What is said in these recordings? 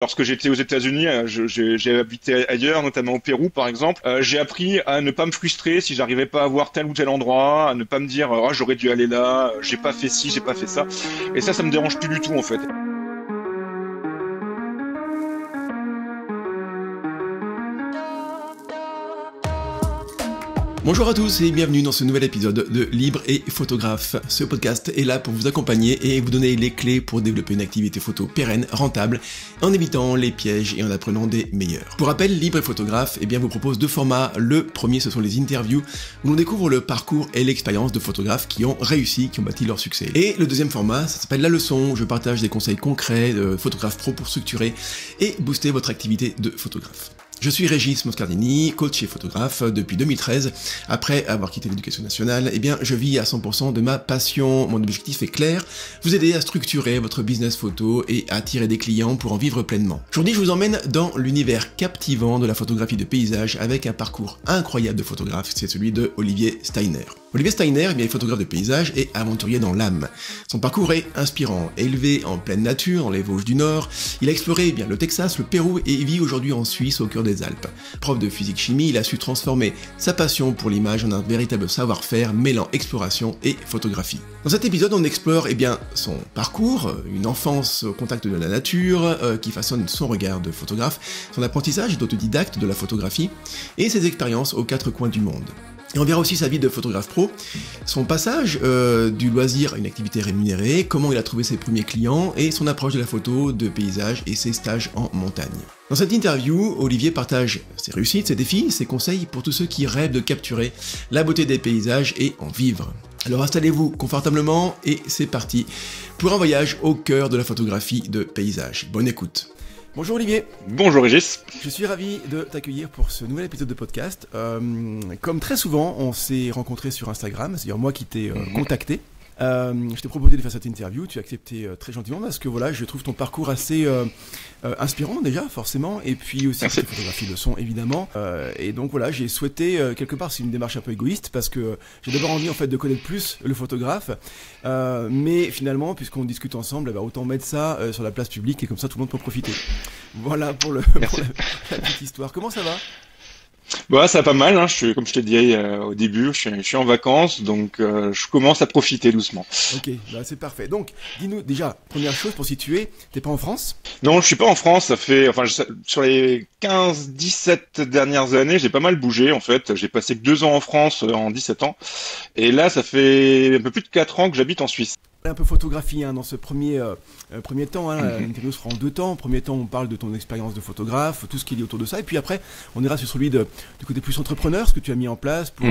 Lorsque j'étais aux États-Unis, j'ai habité ailleurs, notamment au Pérou par exemple. J'ai appris à ne pas me frustrer si j'arrivais pas à voir tel ou tel endroit, à ne pas me dire oh j'aurais dû aller là, j'ai pas fait ci, j'ai pas fait ça. Et ça me dérange plus du tout en fait. Bonjour à tous et bienvenue dans ce nouvel épisode de Libre et Photographe. Ce podcast est là pour vous accompagner et vous donner les clés pour développer une activité photo pérenne, rentable, en évitant les pièges et en apprenant des meilleurs. Pour rappel, Libre et Photographe vous propose deux formats. Le premier, ce sont les interviews où l'on découvre le parcours et l'expérience de photographes qui ont réussi, qui ont bâti leur succès. Et le deuxième format, ça s'appelle La Leçon. Je partage des conseils concrets de photographes pro pour structurer et booster votre activité de photographe. Je suis Régis Moscardini, coach et photographe depuis 2013. Après avoir quitté l'éducation nationale, je vis à 100% de ma passion. Mon objectif est clair, vous aider à structurer votre business photo et à attirer des clients pour en vivre pleinement. Aujourd'hui, je vous emmène dans l'univers captivant de la photographie de paysage avec un parcours incroyable de photographe, c'est celui de Olivier Steiner. Olivier Steiner est photographe de paysage et aventurier dans l'âme. Son parcours est inspirant. Élevé en pleine nature, dans les Vosges du Nord, il a exploré le Texas, le Pérou et vit aujourd'hui en Suisse, au cœur des Alpes. Prof de physique-chimie, il a su transformer sa passion pour l'image en un véritable savoir-faire mêlant exploration et photographie. Dans cet épisode, on explore son parcours, une enfance au contact de la nature qui façonne son regard de photographe, son apprentissage d'autodidacte de la photographie et ses expériences aux quatre coins du monde. Et on verra aussi sa vie de photographe pro, son passage du loisir à une activité rémunérée, comment il a trouvé ses premiers clients et son approche de la photo, de paysage et ses stages en montagne. Dans cette interview, Olivier partage ses réussites, ses défis, ses conseils pour tous ceux qui rêvent de capturer la beauté des paysages et en vivre. Alors installez-vous confortablement et c'est parti pour un voyage au cœur de la photographie de paysage. Bonne écoute. Bonjour Olivier. Bonjour Régis. Je suis ravi de t'accueillir pour ce nouvel épisode de podcast. Comme très souvent, on s'est rencontrés sur Instagram, c'est-à-dire moi qui t'ai contacté. Je t'ai proposé de faire cette interview, tu as accepté très gentiment parce que je trouve ton parcours assez inspirant déjà forcément, et puis aussi tes photographies le sont évidemment. Et donc j'ai souhaité quelque part, c'est une démarche un peu égoïste parce que j'ai d'abord envie de connaître plus le photographe, mais finalement puisqu'on discute ensemble, autant mettre ça sur la place publique et comme ça tout le monde peut en profiter. Voilà pour la petite histoire. Comment ça va ? Bah, ça va pas mal, hein. Comme je t'ai dit au début, je suis en vacances, donc je commence à profiter doucement. Ok, c'est parfait. Donc, dis-nous déjà, première chose pour situer, t'es pas en France ? Non, je suis pas en France, sur les 15-17 dernières années, j'ai pas mal bougé en fait. J'ai passé que 2 ans en France en 17 ans, et là ça fait un peu plus de 4 ans que j'habite en Suisse. Un peu photographie dans ce premier temps, l'interview sera en 2 temps. Premier temps, on parle de ton expérience de photographe, tout ce qui est lié autour de ça, et puis après, on ira sur celui du côté plus entrepreneur, ce que tu as mis en place pour,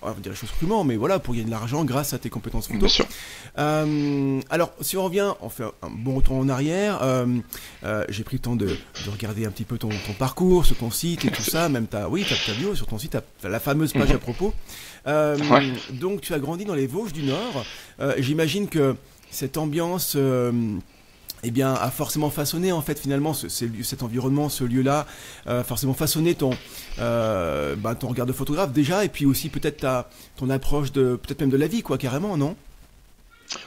on va dire les choses crûment, mais pour gagner de l'argent grâce à tes compétences photo. Bien sûr. Alors, si on revient, on fait un bon retour en arrière. J'ai pris le temps de regarder un petit peu ton parcours sur ton site et tout ça, même ta bio sur ton site, t'as la fameuse page à propos. Donc, tu as grandi dans les Vosges du Nord. J'imagine que cette ambiance a forcément façonné finalement cet environnement, ce lieu-là, forcément façonné ton regard de photographe déjà, et puis aussi peut-être ton approche peut-être même de la vie carrément, non ?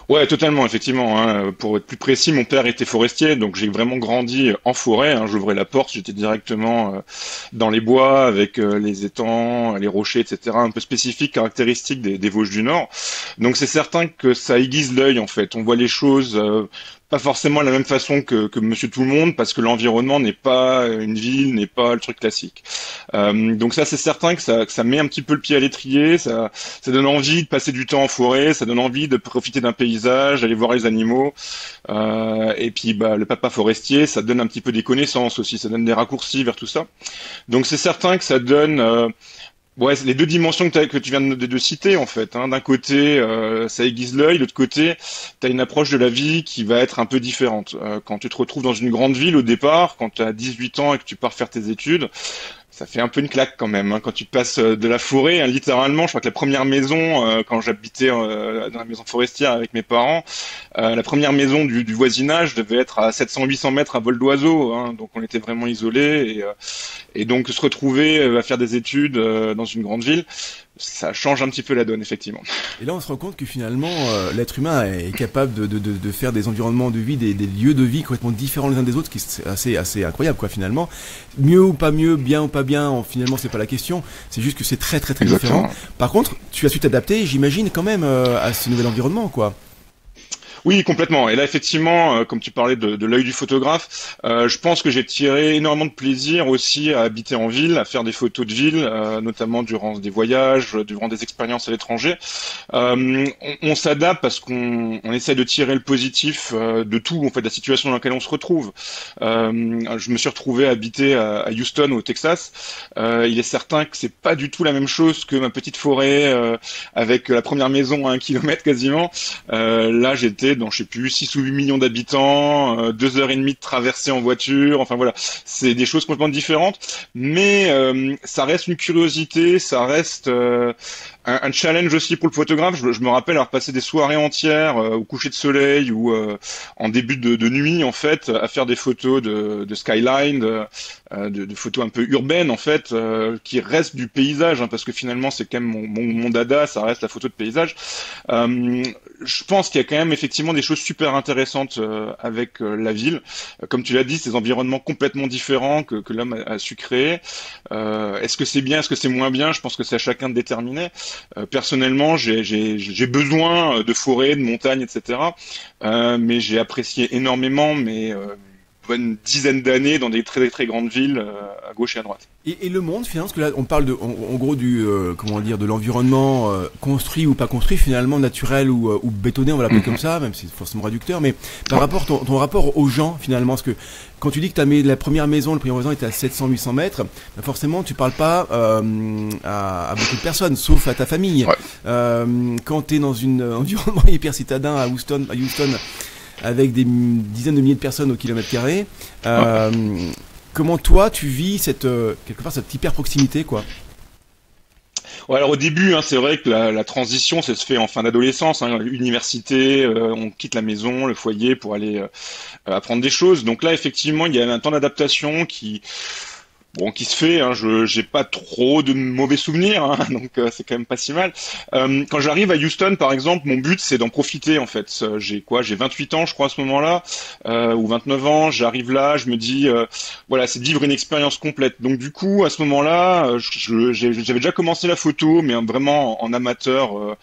Ouais, totalement, effectivement, hein. Pour être plus précis, mon père était forestier, donc j'ai vraiment grandi en forêt, hein. J'ouvrais la porte, j'étais directement dans les bois avec les étangs, les rochers, etc., un peu spécifiques, caractéristiques des Vosges du Nord. Donc c'est certain que ça aiguise l'œil en fait. On voit les choses pas forcément de la même façon que Monsieur Tout le Monde, parce que l'environnement n'est pas une ville, n'est pas le truc classique. Donc ça, c'est certain que ça met un petit peu le pied à l'étrier, ça donne envie de passer du temps en forêt, ça donne envie de profiter d'un paysage, d'aller voir les animaux, et puis le papa forestier, ça donne un petit peu des connaissances aussi, ça donne des raccourcis vers tout ça. Donc c'est certain que ça donne c'est les deux dimensions que tu viens de citer en fait, hein. D'un côté, ça aiguise l'œil, de l'autre côté, tu as une approche de la vie qui va être un peu différente. Quand tu te retrouves dans une grande ville au départ, quand tu as 18 ans et que tu pars faire tes études, ça fait un peu une claque quand même, hein. Quand tu passes de la forêt, hein, littéralement, je crois que la première maison, quand j'habitais dans la maison forestière avec mes parents, la première maison du voisinage devait être à 700-800 mètres à vol d'oiseau, hein. Donc on était vraiment isolés, et donc se retrouver à faire des études dans une grande ville, ça change un petit peu la donne, effectivement. Et là, on se rend compte que finalement, l'être humain est capable de faire des environnements de vie, des lieux de vie complètement différents les uns des autres, ce qui est assez incroyable, quoi, finalement. Mieux ou pas mieux, bien ou pas bien, finalement, c'est pas la question. C'est juste que c'est très Exactement. différent. Par contre, tu as su t'adapter, j'imagine, quand même, à ce nouvel environnement, quoi. Oui, complètement. Et là, effectivement, comme tu parlais de l'œil du photographe, je pense que j'ai tiré énormément de plaisir aussi à habiter en ville, à faire des photos de ville, notamment durant des voyages, durant des expériences à l'étranger. On s'adapte parce qu'on essaie de tirer le positif de tout, en fait, de la situation dans laquelle on se retrouve. Je me suis retrouvé à habiter à Houston, au Texas. Il est certain que c'est pas du tout la même chose que ma petite forêt avec la première maison à 1 kilomètre quasiment. Là, j'étais dans, je sais plus, 6 ou 8 millions d'habitants, 2 heures et demie de traversée en voiture, enfin voilà, c'est des choses complètement différentes, mais ça reste une curiosité, ça reste un challenge aussi pour le photographe. Je me rappelle avoir passé des soirées entières au coucher de soleil ou en début de nuit, en fait, à faire des photos de skyline, de photos un peu urbaines, en fait, qui restent du paysage, hein, parce que finalement, c'est quand même mon dada, ça reste la photo de paysage. Je pense qu'il y a quand même effectivement des choses super intéressantes avec la ville. Comme tu l'as dit, ces environnements complètement différents que l'homme a su créer. Est-ce que c'est bien, est-ce que c'est moins bien? Je pense que c'est à chacun de déterminer. Personnellement, j'ai besoin de forêts, de montagnes, etc. Mais j'ai apprécié énormément mes bonne dizaine d'années dans des très très grandes villes à gauche et à droite. Et le monde, finalement, parce que là, on parle en gros du, comment dire, de l'environnement construit ou pas construit, finalement naturel ou bétonné, on va l'appeler comme ça, même si c'est forcément réducteur. Mais par rapport ton rapport aux gens, finalement, parce que quand tu dis que t'as mis la première maison, le premier maison était à 700-800 mètres, bah forcément, tu parles pas à beaucoup de personnes, sauf à ta famille. Ouais. Quand t'es dans un environnement hyper citadin à Houston, avec des dizaines de milliers de personnes au kilomètre carré. Comment toi tu vis quelque part cette hyper proximité, quoi? Ouais, alors au début, hein, c'est vrai que la transition, ça se fait en fin d'adolescence, hein, université, on quitte la maison, le foyer pour aller apprendre des choses. Donc là, effectivement, il y a un temps d'adaptation qui se fait, hein, j'ai pas trop de mauvais souvenirs, hein, donc c'est quand même pas si mal. Quand j'arrive à Houston, par exemple, mon but c'est d'en profiter en fait. J'ai 28 ans, je crois, à ce moment-là, ou 29 ans. J'arrive là, je me dis, voilà, c'est de vivre une expérience complète. Donc du coup, à ce moment-là, j'avais déjà commencé la photo, mais vraiment en amateur.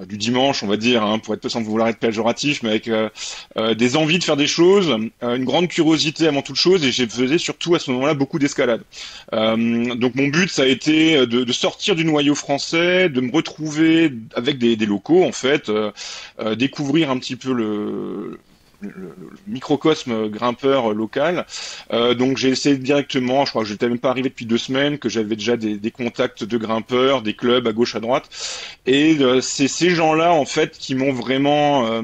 Du dimanche, on va dire, hein, pour être sans vouloir être péjoratif, mais avec des envies de faire des choses, une grande curiosité avant toute chose, et je faisais surtout à ce moment-là beaucoup d'escalade. Donc mon but, ça a été de sortir du noyau français, de me retrouver avec des locaux, en fait, découvrir un petit peu le microcosme grimpeur local. Donc j'ai essayé directement, je crois que j'étais même pas arrivé depuis 2 semaines, que j'avais déjà des contacts de grimpeurs, des clubs à gauche à droite, et c'est ces gens-là en fait qui m'ont vraiment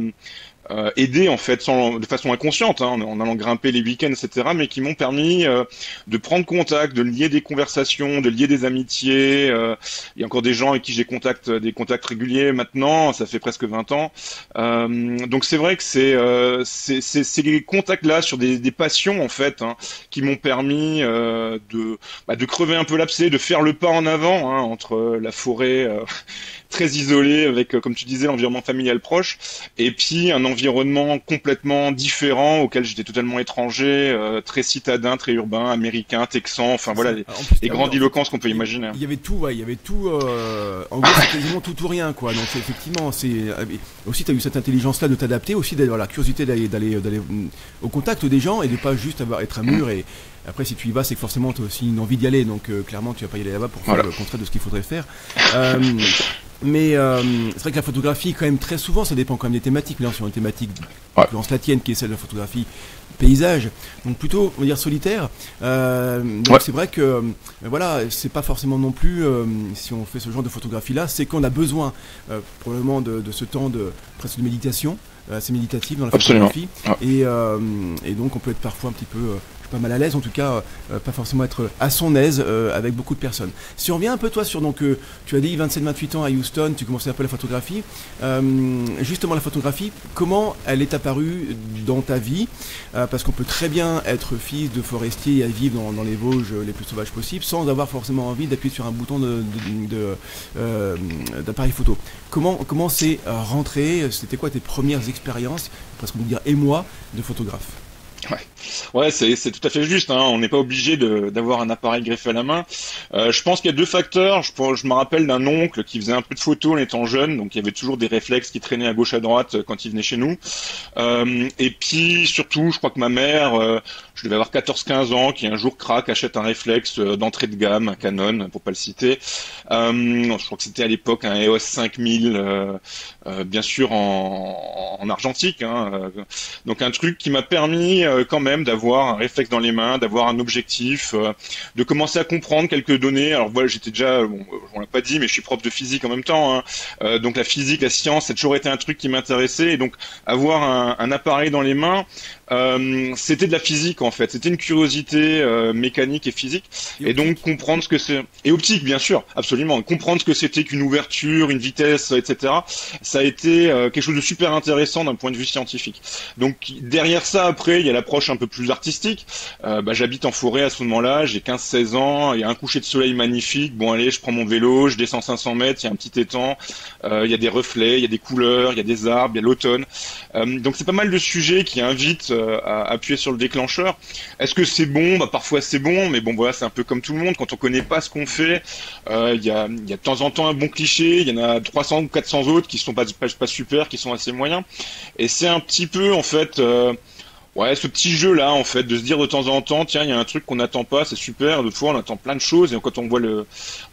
aidé en fait de façon inconsciente, hein, en allant grimper les week-ends, etc., mais qui m'ont permis de prendre contact, de lier des conversations, de lier des amitiés. Il y a encore des gens avec qui j'ai des contacts réguliers maintenant, ça fait presque 20 ans. Donc c'est vrai que c'est les contacts-là sur des passions en fait, hein, qui m'ont permis de crever un peu l'abcès, de faire le pas en avant, hein, entre la forêt très isolé avec, comme tu disais, l'environnement familial proche, et puis un environnement complètement différent auquel j'étais totalement étranger, très citadin, très urbain, américain, texan, enfin voilà, les grandiloquences qu'on peut imaginer. Il y avait tout, ouais, il y avait tout. En gros, c'est quasiment tout ou rien, quoi. Donc effectivement, aussi tu as eu cette intelligence-là de t'adapter, aussi d'avoir la curiosité d'aller au contact des gens et de pas juste être un mur et après, si tu y vas, c'est que forcément, tu as aussi une envie d'y aller. Donc, clairement, tu vas pas y aller là-bas pour faire le contraire de ce qu'il faudrait faire. Mais c'est vrai que la photographie, quand même, très souvent, ça dépend quand même des thématiques. Là, sur une thématique, dans la tienne, qui est celle de la photographie paysage, donc plutôt, on va dire, solitaire. Donc c'est vrai que, voilà, c'est pas forcément non plus, si on fait ce genre de photographie-là, c'est qu'on a besoin, probablement, de ce temps presque de méditation. C'est méditatif dans la photographie. Et donc, on peut être parfois un petit peu... pas mal à l'aise, en tout cas pas forcément être à son aise avec beaucoup de personnes. Si on revient un peu toi sur, donc tu as dit 27-28 ans à Houston, tu commençais un peu la photographie, justement la photographie, comment elle est apparue dans ta vie, parce qu'on peut très bien être fils de forestier et vivre dans les Vosges les plus sauvages possibles sans avoir forcément envie d'appuyer sur un bouton d'appareil photo. Comment c'est rentré, c'était quoi tes premières expériences, presque on peut dire émoi, de photographe? Ouais, c'est tout à fait juste, hein. On n'est pas obligé d'avoir un appareil greffé à la main. Je pense qu'il y a deux facteurs. Je me rappelle d'un oncle qui faisait un peu de photos en étant jeune, donc il y avait toujours des réflexes qui traînaient à gauche à droite quand il venait chez nous. Et puis surtout, je crois que ma mère, je devais avoir 14-15 ans, qui un jour craque, achète un réflexe d'entrée de gamme, un Canon, pour pas le citer. Je crois que c'était à l'époque un EOS 5000, bien sûr en argentique, hein. Donc un truc qui m'a permis quand même d'avoir un réflexe dans les mains, d'avoir un objectif, de commencer à comprendre quelques données. Alors voilà, j'étais déjà, bon, on l'a pas dit, mais je suis prof de physique en même temps, hein. Donc la physique, la science, ça a toujours été un truc qui m'intéressait. Et donc avoir un appareil dans les mains, c'était de la physique en fait, c'était une curiosité mécanique et physique, et donc comprendre ce que c'est, et optique bien sûr, absolument, comprendre ce que c'était qu'une ouverture, une vitesse, etc. Ça a été quelque chose de super intéressant d'un point de vue scientifique. Donc derrière ça, après, il y a l'approche un peu plus artistique. J'habite en forêt à ce moment-là, j'ai 15-16 ans, il y a un coucher de soleil magnifique, bon allez, je prends mon vélo, je descends 500 mètres, il y a un petit étang, il y a des reflets, il y a des couleurs, il y a des arbres, il y a l'automne. Donc c'est pas mal de sujets qui invitent à appuyer sur le déclencheur. Est-ce que c'est bon? Parfois c'est bon, mais bon voilà, c'est un peu comme tout le monde. Quand on connaît pas ce qu'on fait, il y a de temps en temps un bon cliché, il y en a 300 ou 400 autres qui sont pas super, qui sont assez moyens. Et c'est un petit peu en fait ouais, ce petit jeu-là, en fait, de se dire de temps en temps, tiens, il y a un truc qu'on n'attend pas, c'est super. D'autres fois, on attend plein de choses, et quand on voit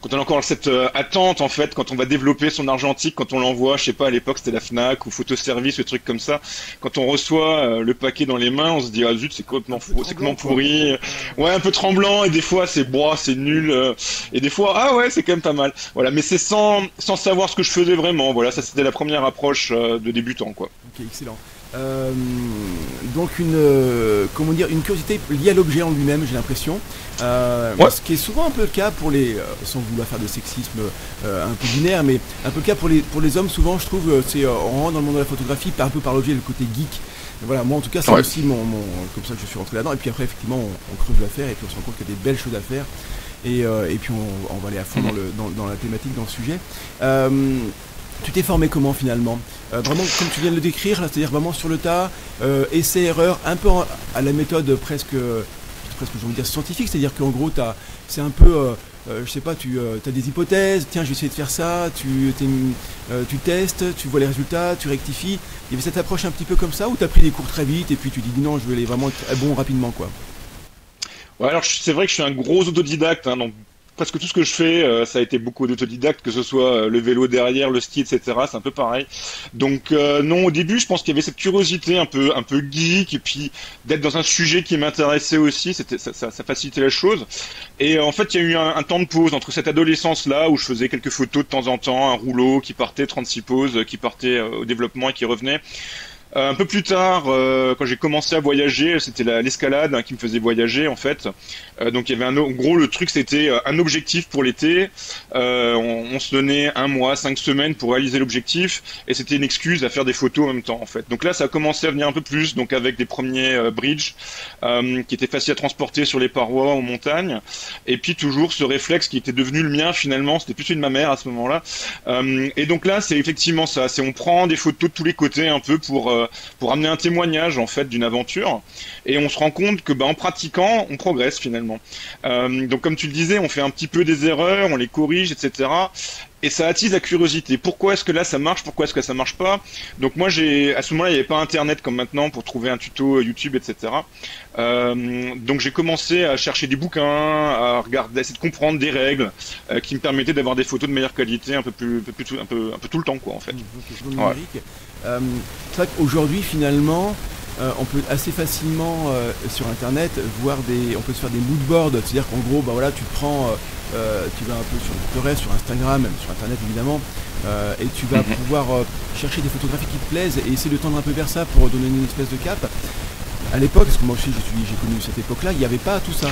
quand on a encore cette attente, en fait, quand on va développer son argentique, quand on l'envoie, je sais pas, à l'époque, c'était la Fnac ou Photoservice, le truc comme ça. Quand on reçoit le paquet dans les mains, on se dit, ah zut, c'est complètement fou, c'est complètement pourri. Ouais, un peu tremblant, et des fois, c'est c'est nul, et des fois, ah ouais, c'est quand même pas mal. Voilà, mais c'est sans savoir ce que je faisais vraiment. Voilà, ça c'était la première approche de débutant, quoi. Ok, excellent. Donc comment dire, une curiosité liée à l'objet en lui-même, j'ai l'impression. Ouais. Ce qui est souvent un peu le cas pour les, sans vouloir faire de sexisme un peu binaire, mais un peu le cas pour les hommes. Souvent, je trouve, on rentre dans le monde de la photographie un peu par l'objet, le côté geek. Voilà, moi en tout cas, c'est aussi comme ça que je suis rentré là-dedans. Et puis après, effectivement, on creuse l'affaire et puis on se rend compte qu'il y a des belles choses à faire. Et puis on va aller à fond dans la thématique, dans le sujet. Tu t'es formé comment finalement? Vraiment comme tu viens de le décrire, c'est-à-dire vraiment sur le tas, essai-erreur, un peu à la méthode presque je veux dire scientifique, c'est-à-dire qu'en gros c'est un peu, je sais pas, tu as des hypothèses, tiens je vais essayer de faire ça, tu testes, tu vois les résultats, tu rectifies. Il y avait cette approche un petit peu comme ça, ou tu as pris des cours très vite et puis tu dis non, je vais aller vraiment être bon rapidement, quoi? Ouais, alors c'est vrai que je suis un gros autodidacte, hein, donc presque tout ce que je fais, ça a été beaucoup d'autodidacte, que ce soit le vélo derrière, le ski, etc. C'est un peu pareil. Donc non, au début, je pense qu'il y avait cette curiosité un peu geek, et puis d'être dans un sujet qui m'intéressait aussi, ça facilitait la chose. Et en fait, il y a eu un temps de pause entre cette adolescence-là où je faisais quelques photos de temps en temps, un rouleau qui partait, 36 poses, qui partait au développement et qui revenait. Un peu plus tard, quand j'ai commencé à voyager, c'était l'escalade qui me faisait voyager en fait. Donc il y avait en gros le truc, c'était un objectif pour l'été. On se donnait 1 mois, 5 semaines pour réaliser l'objectif, et c'était une excuse à faire des photos en même temps en fait. Donc là, ça a commencé à venir un peu plus, donc avec des premiers bridges qui étaient faciles à transporter sur les parois en montagne, et puis toujours ce réflexe qui était devenu le mien finalement. C'était plus celui de ma mère à ce moment-là. Et donc là, c'est effectivement ça. C'est on prend des photos de tous les côtés un peu pour amener un témoignage en fait d'une aventure, et on se rend compte que en pratiquant on progresse finalement. Donc comme tu le disais, on fait un petit peu des erreurs, on les corrige, etc. Et ça attise la curiosité. Pourquoi est-ce que là ça marche? Pourquoi est-ce que ça marche pas? Donc moi à ce moment-là, il n'y avait pas internet comme maintenant pour trouver un tuto YouTube, etc. Donc j'ai commencé à chercher des bouquins, à regarder, à essayer de comprendre des règles qui me permettaient d'avoir des photos de meilleure qualité un peu tout le temps, quoi, en fait. Ouais. C'est vrai qu'aujourd'hui finalement on peut assez facilement sur internet on peut se faire des moodboards, c'est-à-dire qu'en gros tu prends tu vas un peu sur Pinterest, sur Instagram, même sur internet évidemment, et tu vas pouvoir chercher des photographies qui te plaisent et essayer de tendre un peu vers ça pour donner une espèce de cap. à l'époque, parce que moi aussi j'ai connu cette époque-là, il n'y avait pas tout ça.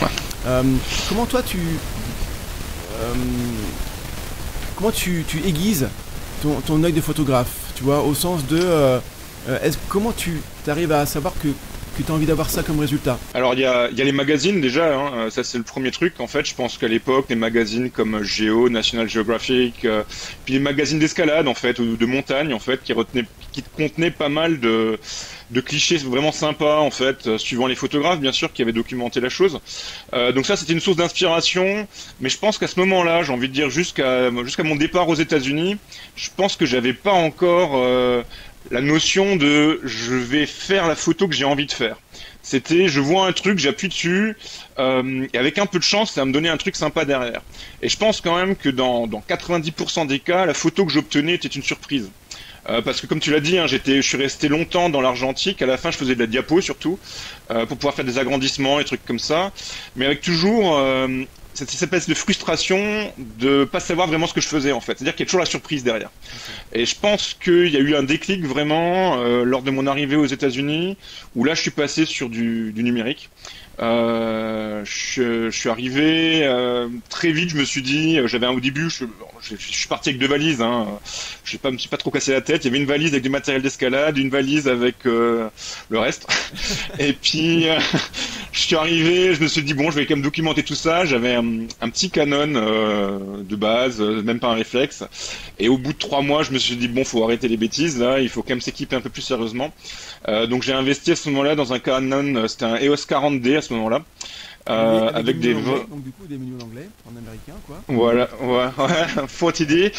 Comment toi comment tu aiguises ton œil de photographe, tu vois, au sens de comment tu arrives à savoir que tu as envie d'avoir ça comme résultat? Alors il y a les magazines déjà, hein, ça c'est le premier truc. En fait, je pense qu'à l'époque, les magazines comme Géo, National Geographic, puis les magazines d'escalade en fait ou de montagne en fait, qui contenaient pas mal de clichés vraiment sympas en fait, suivant les photographes bien sûr qui avaient documenté la chose. Donc ça c'était une source d'inspiration, mais je pense qu'à ce moment-là, j'ai envie de dire jusqu'à mon départ aux États-Unis, je pense que j'avais pas encore la notion de je vais faire la photo que j'ai envie de faire. C'était je vois un truc, j'appuie dessus, et avec un peu de chance, ça va me donner un truc sympa derrière. Et je pense quand même que dans 90% des cas, la photo que j'obtenais était une surprise. Parce que comme tu l'as dit, hein, je suis resté longtemps dans l'argentique. À la fin, je faisais de la diapo surtout pour pouvoir faire des agrandissements et trucs comme ça, mais avec toujours cette espèce de frustration de pas savoir vraiment ce que je faisais en fait. C'est-à-dire qu'il y a toujours la surprise derrière. Et je pense qu'il y a eu un déclic vraiment lors de mon arrivée aux États-Unis, où là, je suis passé sur du numérique. Je suis arrivé très vite. Je me suis dit, au début, je suis parti avec 2 valises. Hein, me suis pas trop cassé la tête. Il y avait une valise avec du matériel d'escalade, une valise avec le reste. Et puis je suis arrivé. Je me suis dit bon, je vais quand même documenter tout ça. J'avais un petit Canon de base, même pas un réflexe. Et au bout de 3 mois, je me suis dit bon, faut arrêter les bêtises là. Il faut quand même s'équiper un peu plus sérieusement. Donc j'ai investi à ce moment-là dans un Canon, c'était un EOS 40D à ce moment-là, avec des donc du coup des menus en anglais, en américain quoi. Voilà, ouais, 40D.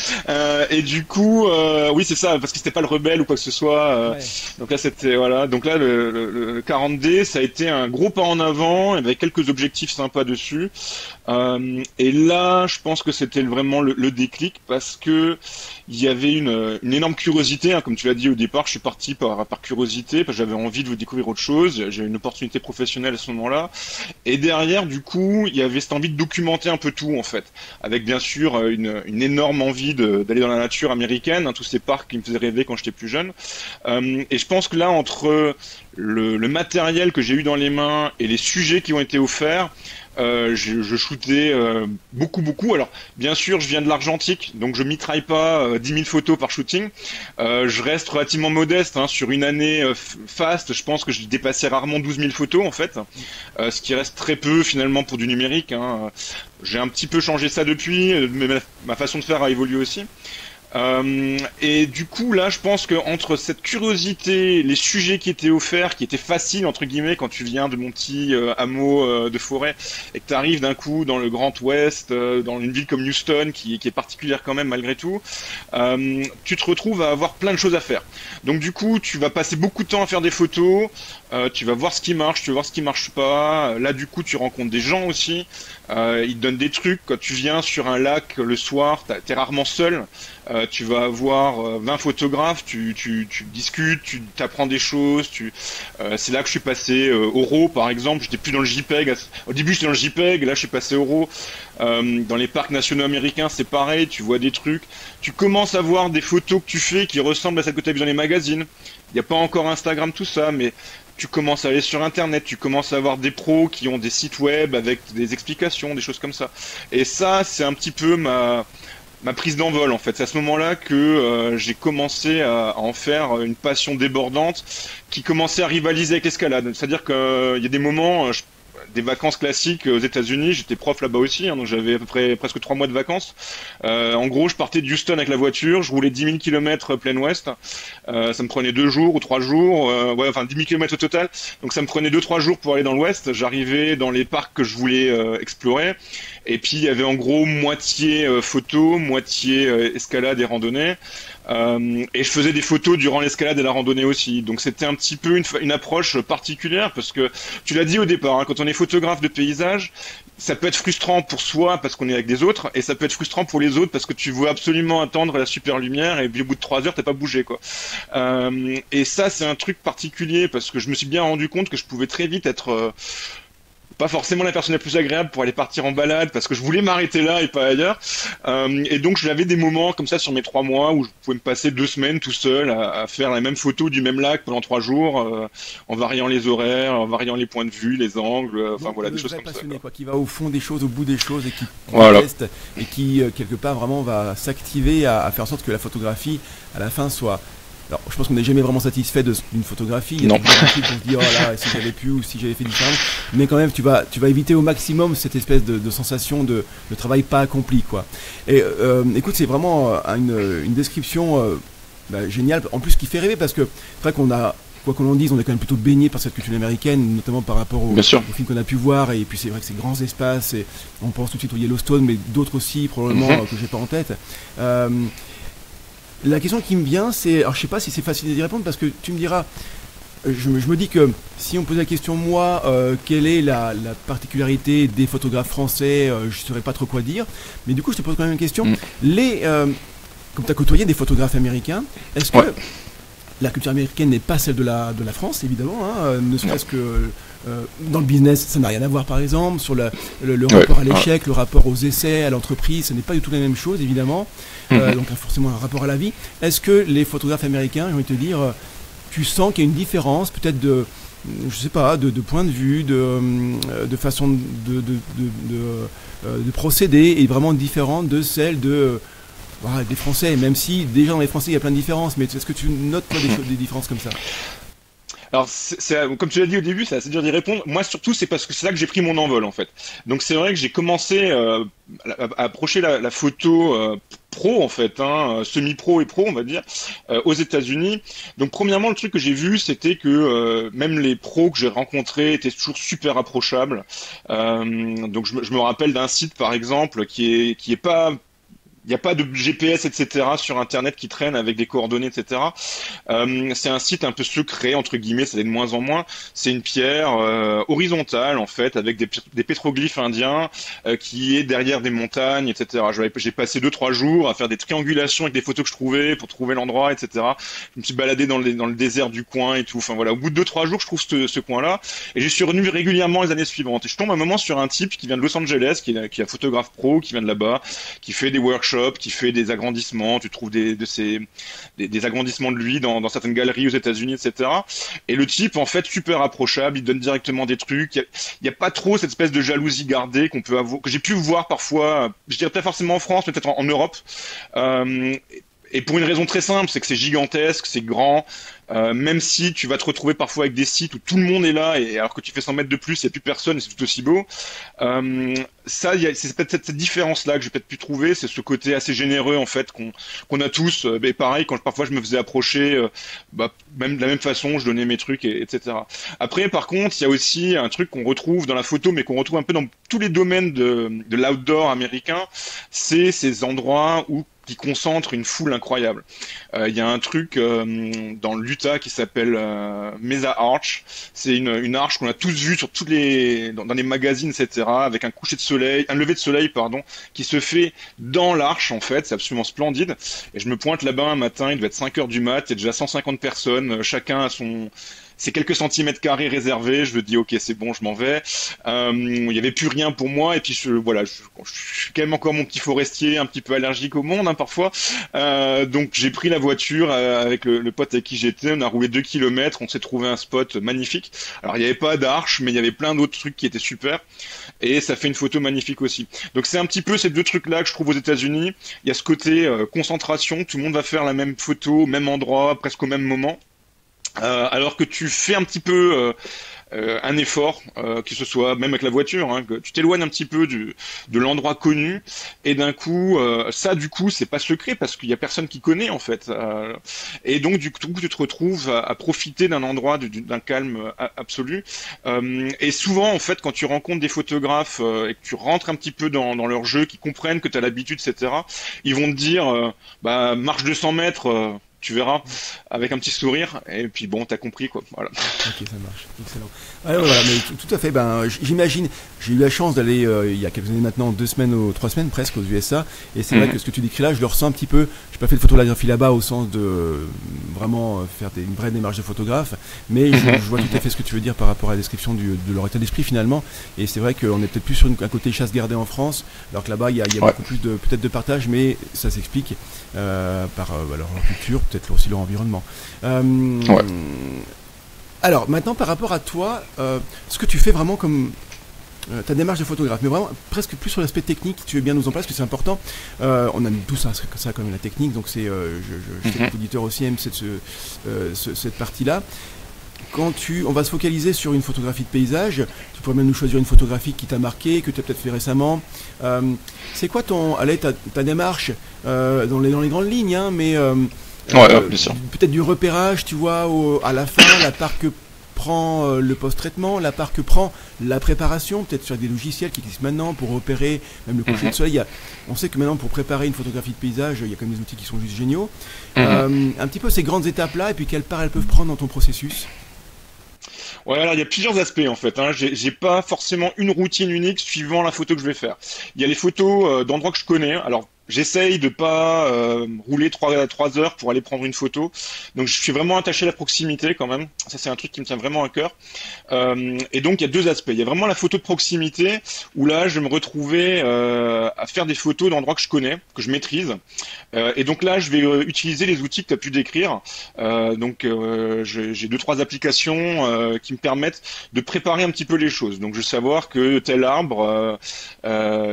Et du coup, oui c'est ça, parce que c'était pas le Rebelle ou quoi que ce soit. Ouais. Donc là c'était voilà, donc là le 40D ça a été un gros pas en avant, avec quelques objectifs sympas dessus. Et là, je pense que c'était vraiment le déclic parce que il y avait une énorme curiosité, hein, comme tu l'as dit au départ. Je suis parti par curiosité parce que j'avais envie de découvrir autre chose. J'ai une opportunité professionnelle à ce moment-là. Et derrière, du coup, il y avait cette envie de documenter un peu tout en fait, avec bien sûr une énorme envie d'aller dans la nature américaine, hein, tous ces parcs qui me faisaient rêver quand j'étais plus jeune. Et je pense que là, entre le matériel que j'ai eu dans les mains et les sujets qui ont été offerts, je shootais beaucoup. Alors, bien sûr, je viens de l'argentique, donc je mitraille pas 10 000 photos par shooting. Je reste relativement modeste, hein, sur une année faste. Je pense que je dépassais rarement 12 000 photos en fait, ce qui reste très peu finalement pour du numérique. Hein. J'ai un petit peu changé ça depuis, mais ma façon de faire a évolué aussi. Et du coup là je pense que entre cette curiosité, les sujets qui étaient offerts, qui étaient faciles entre guillemets quand tu viens de mon petit hameau de forêt et que tu arrives d'un coup dans le Grand Ouest, dans une ville comme Houston qui est particulière quand même malgré tout, tu te retrouves à avoir plein de choses à faire. Donc du coup tu vas passer beaucoup de temps à faire des photos, tu vas voir ce qui marche, tu vas voir ce qui marche pas. Là du coup tu rencontres des gens aussi, ils te donnent des trucs. Quand tu viens sur un lac le soir, t'es rarement seul. Tu vas avoir 20 photographes, tu discutes, tu t'apprends des choses. C'est là que je suis passé au RAW par exemple. J'étais plus dans le JPEG. Au début j'étais dans le JPEG, là je suis passé au RAW. Dans les parcs nationaux américains c'est pareil, tu vois des trucs. Tu commences à voir des photos que tu fais qui ressemblent à celles que tu as vues dans les magazines. Il n'y a pas encore Instagram tout ça, mais tu commences à aller sur Internet, tu commences à avoir des pros qui ont des sites web avec des explications, des choses comme ça. Et ça, c'est un petit peu ma prise d'envol en fait. C'est à ce moment-là que j'ai commencé à en faire une passion débordante qui commençait à rivaliser avec l'escalade. C'est-à-dire qu'il y a des moments, des vacances classiques aux États-Unis, j'étais prof là-bas aussi, hein, donc j'avais à peu près presque 3 mois de vacances. En gros, je partais de Houston avec la voiture, je roulais 10 000 km plein ouest. Ça me prenait 2 jours ou 3 jours, enfin 10 000 km au total. Donc ça me prenait 2-3 jours pour aller dans l'ouest. J'arrivais dans les parcs que je voulais explorer. Et puis il y avait en gros moitié photo, moitié escalade et randonnée. Et je faisais des photos durant l'escalade et la randonnée aussi. Donc c'était un petit peu une approche particulière parce que tu l'as dit au départ, hein, quand on est photographe de paysage, ça peut être frustrant pour soi parce qu'on est avec des autres et ça peut être frustrant pour les autres parce que tu veux absolument attendre la super lumière et puis au bout de 3 heures t'as pas bougé quoi. Et ça c'est un truc particulier parce que je me suis bien rendu compte que je pouvais très vite être pas forcément la personne la plus agréable pour aller partir en balade parce que je voulais m'arrêter là et pas ailleurs. Et donc j'avais des moments comme ça sur mes 3 mois où je pouvais me passer 2 semaines tout seul à faire la même photo du même lac pendant 3 jours, en variant les horaires, en variant les points de vue, les angles, enfin Donc, voilà, des le choses vrai comme ça. passionné, quoi, qui va au fond des choses, au bout des choses et qui Voilà. teste et qui, quelque part, vraiment va s'activer à faire en sorte que la photographie, à la fin, soit. Alors, je pense qu'on n'est jamais vraiment satisfait d'une photographie. Il y a Non. toujours un truc où on se dit, oh là, si j'avais pu ou si j'avais fait différemment. Mais quand même, tu vas éviter au maximum cette espèce de sensation de travail pas accompli, quoi. Et écoute, c'est vraiment une description géniale. En plus, qui fait rêver parce que c'est vrai qu'on a, quoi qu'on en dise, on est quand même plutôt baigné par cette culture américaine, notamment par rapport Bien sûr. aux films qu'on a pu voir. Et puis, c'est vrai que c'est grands espaces. Et on pense tout de suite au Yellowstone, mais d'autres aussi, probablement, que j'ai pas en tête. La question qui me vient, c'est, alors je sais pas si c'est facile d'y répondre parce que tu me diras, je me dis que si on me posait la question moi, quelle est la particularité des photographes français, je saurais pas trop quoi dire, mais du coup je te pose quand même une question. Comme tu as côtoyé des photographes américains, est-ce que la culture américaine n'est pas celle de la France, évidemment, hein, ne serait-ce que dans le business, ça n'a rien à voir, par exemple, sur le rapport à l'échec, le rapport aux essais, à l'entreprise, ce n'est pas du tout la même chose, évidemment, donc forcément un rapport à la vie. Est-ce que les photographes américains, j'ai envie de te dire, tu sens qu'il y a une différence, peut-être je sais pas, de point de vue, de façon de procéder, est vraiment différente de celle des Français, même si déjà dans les Français il y a plein de différences, mais est-ce que tu notes toi des différences comme ça? Alors, comme tu l'as dit au début, c'est assez dur d'y répondre. Moi, surtout, c'est parce que c'est là que j'ai pris mon envol, en fait. Donc, c'est vrai que j'ai commencé à approcher la photo pro, en fait, hein, semi-pro et pro, on va dire, aux États-Unis. Donc, premièrement, le truc que j'ai vu, c'était que même les pros que j'ai rencontrés étaient toujours super approchables. Donc, je me rappelle d'un site, par exemple, qui est pas. Il n'y a pas de GPS, etc. sur Internet qui traîne avec des coordonnées, etc. C'est un site un peu secret, entre guillemets, ça l'est de moins en moins. C'est une pierre horizontale, en fait, avec des pétroglyphes indiens qui est derrière des montagnes, etc. J'ai passé 2-3 jours à faire des triangulations avec des photos que je trouvais pour trouver l'endroit, etc. Je me suis baladé dans le désert du coin et tout. Enfin voilà, au bout de 2-3 jours, je trouve ce coin-là. Et j'y suis revenu régulièrement les années suivantes. Et je tombe à un moment sur un type qui vient de Los Angeles, qui est un photographe pro, qui vient de là-bas, qui fait des workshops, qui fait des agrandissements, tu trouves des agrandissements de lui dans certaines galeries aux États-Unis, etc. Et le type, en fait, super approchable, il donne directement des trucs. Il y a pas trop cette espèce de jalousie gardée qu'on peut avoir, que j'ai pu voir parfois. Je dirais pas forcément en France, mais peut-être en Europe. Et pour une raison très simple, c'est que c'est gigantesque, c'est grand. Même si tu vas te retrouver parfois avec des sites où tout le monde est là, et alors que tu fais 100 mètres de plus, il n'y a plus personne, et c'est tout aussi beau. C'est peut-être cette différence-là que j'ai peut-être pu trouver, c'est ce côté assez généreux en fait qu'on a tous. Et pareil, quand parfois je me faisais approcher, même de la même façon, je donnais mes trucs, etc. Après, par contre, il y a aussi un truc qu'on retrouve dans la photo, mais qu'on retrouve un peu dans tous les domaines de l'outdoor américain, c'est ces endroits qui concentrent une foule incroyable. Il y a un truc dans l'Utah qui s'appelle Mesa Arch. C'est une arche qu'on a tous vue sur dans les magazines, etc. Avec un lever de soleil, pardon, qui se fait dans l'arche en fait. C'est absolument splendide. Et je me pointe là-bas un matin, il devait être 5 heures du mat. Il y a déjà 150 personnes, chacun a c'est quelques centimètres carrés réservés. Je me dis ok, c'est bon, je m'en vais. Il y avait plus rien pour moi et puis je suis quand même encore mon petit forestier, un petit peu allergique au monde parfois. Donc j'ai pris la voiture avec le pote avec qui j'étais. On a roulé 2 kilomètres. On s'est trouvé un spot magnifique. Alors il n'y avait pas d'arche, mais il y avait plein d'autres trucs qui étaient super. Et ça fait une photo magnifique aussi. Donc c'est un petit peu ces deux trucs-là que je trouve aux États-Unis. Il y a ce côté concentration. Tout le monde va faire la même photo, au même endroit, presque au même moment. Alors que tu fais un petit peu un effort, que ce soit même avec la voiture, hein, que tu t'éloignes un petit peu de l'endroit connu, et d'un coup, ça du coup c'est pas secret parce qu'il y a personne qui connaît en fait, et donc du coup tu te retrouves à profiter d'un endroit d'un calme absolu, et souvent en fait quand tu rencontres des photographes et que tu rentres un petit peu dans leur jeu, qui comprennent que tu as l'habitude, etc., ils vont te dire marche 200 mètres. tu verras, avec un petit sourire, et puis bon, t'as compris, quoi. Voilà. Ok, ça marche, excellent. Ah, voilà, mais tout à fait. Ben, j'imagine. J'ai eu la chance d'aller il y a quelques années maintenant, 2 semaines ou 3 semaines presque aux USA, et c'est vrai que ce que tu décris là, je le ressens un petit peu. J'ai pas fait de photographie là-bas au sens de vraiment faire une vraie démarche de photographe, mais je vois tout à fait ce que tu veux dire par rapport à la description de leur état d'esprit finalement. Et c'est vrai qu'on est peut-être plus sur un côté chasse gardée en France, alors que là-bas il y a beaucoup plus de peut-être de partage, mais ça s'explique par leur culture, peut-être aussi leur environnement. Alors maintenant par rapport à toi, ce que tu fais vraiment comme ta démarche de photographe, mais vraiment presque plus sur l'aspect technique, tu veux bien nous en parler parce que c'est important. On aime tout ça comme la technique, donc c'est je sais que l'auditeur aussi aime cette partie-là. On va se focaliser sur une photographie de paysage, tu pourrais même nous choisir une photographie qui t'a marqué, que tu as peut-être fait récemment. C'est quoi ta démarche dans les grandes lignes, hein, mais bien sûr. Peut-être du repérage, tu vois, à la fin, la part que prend le post-traitement, la part que prend la préparation, peut-être sur des logiciels qui existent maintenant pour repérer même le coucher de soleil. On sait que maintenant pour préparer une photographie de paysage, il y a quand même des outils qui sont juste géniaux. Un petit peu ces grandes étapes-là, et puis quelle part elles peuvent prendre dans ton processus? Ouais, alors il y a plusieurs aspects en fait. Hein. J'ai pas forcément une routine unique suivant la photo que je vais faire. Il y a les photos d'endroits que je connais. Alors j'essaye de pas rouler 3 heures pour aller prendre une photo. Donc je suis vraiment attaché à la proximité quand même. Ça c'est un truc qui me tient vraiment à cœur. Et donc il y a 2 aspects. Il y a vraiment la photo de proximité où là je vais me retrouver à faire des photos d'endroits que je connais, que je maîtrise. Et donc là je vais utiliser les outils que tu as pu décrire. J'ai 2-3 applications qui me permettent de préparer un petit peu les choses. Donc je vais savoir que tel arbre,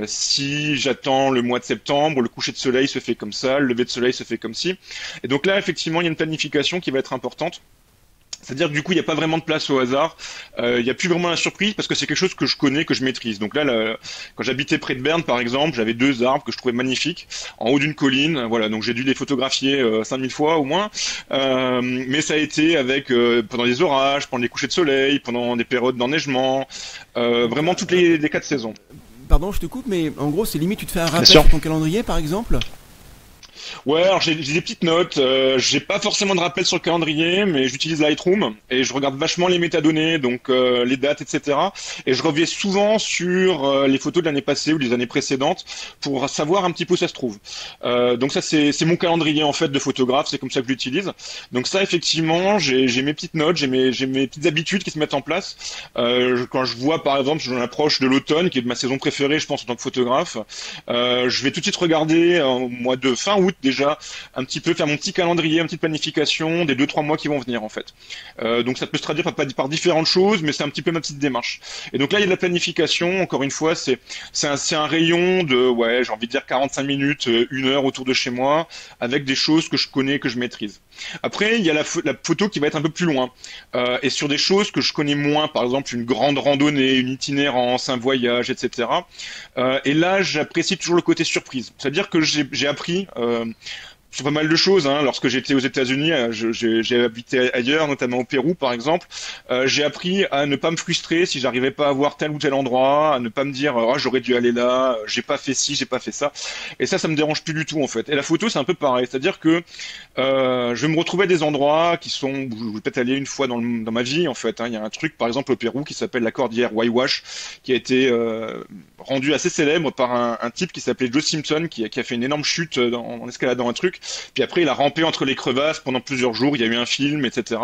si j'attends le mois de septembre, le coucher de soleil se fait comme ça, le lever de soleil se fait comme ci. Et donc là, effectivement, il y a une planification qui va être importante. C'est-à-dire que du coup, il n'y a pas vraiment de place au hasard. Il n'y a plus vraiment la surprise parce que c'est quelque chose que je connais, que je maîtrise. Donc là, quand j'habitais près de Berne, par exemple, j'avais 2 arbres que je trouvais magnifiques en haut d'une colline. Voilà, donc j'ai dû les photographier 5000 fois au moins. Mais ça a été avec pendant les orages, pendant les couchers de soleil, pendant des périodes d'enneigement, vraiment toutes les 4 saisons. Pardon, je te coupe, mais en gros, c'est limite, tu te fais un rappel sur ton calendrier, par exemple? Ouais, alors j'ai des petites notes. J'ai pas forcément de rappel sur le calendrier, mais j'utilise Lightroom et je regarde vachement les métadonnées, donc les dates, etc. Et je reviens souvent sur les photos de l'année passée ou des années précédentes pour savoir un petit peu où ça se trouve. Donc ça, c'est mon calendrier en fait de photographe. C'est comme ça que je l'utilise. Donc ça, effectivement, j'ai mes petites notes, j'ai mes petites habitudes qui se mettent en place. Quand je vois, par exemple, j'en approche de l'automne, qui est ma saison préférée, je pense en tant que photographe, je vais tout de suite regarder au mois de fin août déjà un petit peu faire mon petit calendrier, une petite planification des 2-3 mois qui vont venir en fait. Donc ça peut se traduire par différentes choses, mais c'est un petit peu ma petite démarche. Et donc là il y a de la planification. Encore une fois, c'est un rayon de j'ai envie de dire 45 minutes, 1 heure autour de chez moi, avec des choses que je connais, que je maîtrise. Après il y a la photo qui va être un peu plus loin et sur des choses que je connais moins, par exemple une grande randonnée, une itinérance, un voyage, etc. Et là j'apprécie toujours le côté surprise. C'est-à-dire que j'ai appris sur pas mal de choses. Hein. Lorsque j'étais aux États-Unis, j'ai habité ailleurs, notamment au Pérou par exemple. J'ai appris à ne pas me frustrer si j'arrivais pas à voir tel ou tel endroit, à ne pas me dire j'aurais dû aller là, j'ai pas fait ci, j'ai pas fait ça. Et ça me dérange plus du tout en fait. Et la photo c'est un peu pareil, c'est-à-dire que je vais me retrouver à des endroits qui sont, où je vais peut-être aller une fois dans ma vie en fait. Hein. Il y a un truc par exemple au Pérou qui s'appelle la cordillère Waiwash, qui a été rendu assez célèbre par un type qui s'appelait Joe Simpson, qui a fait une énorme chute en escaladant un truc. Puis après, il a rampé entre les crevasses pendant plusieurs jours. Il y a eu un film, etc.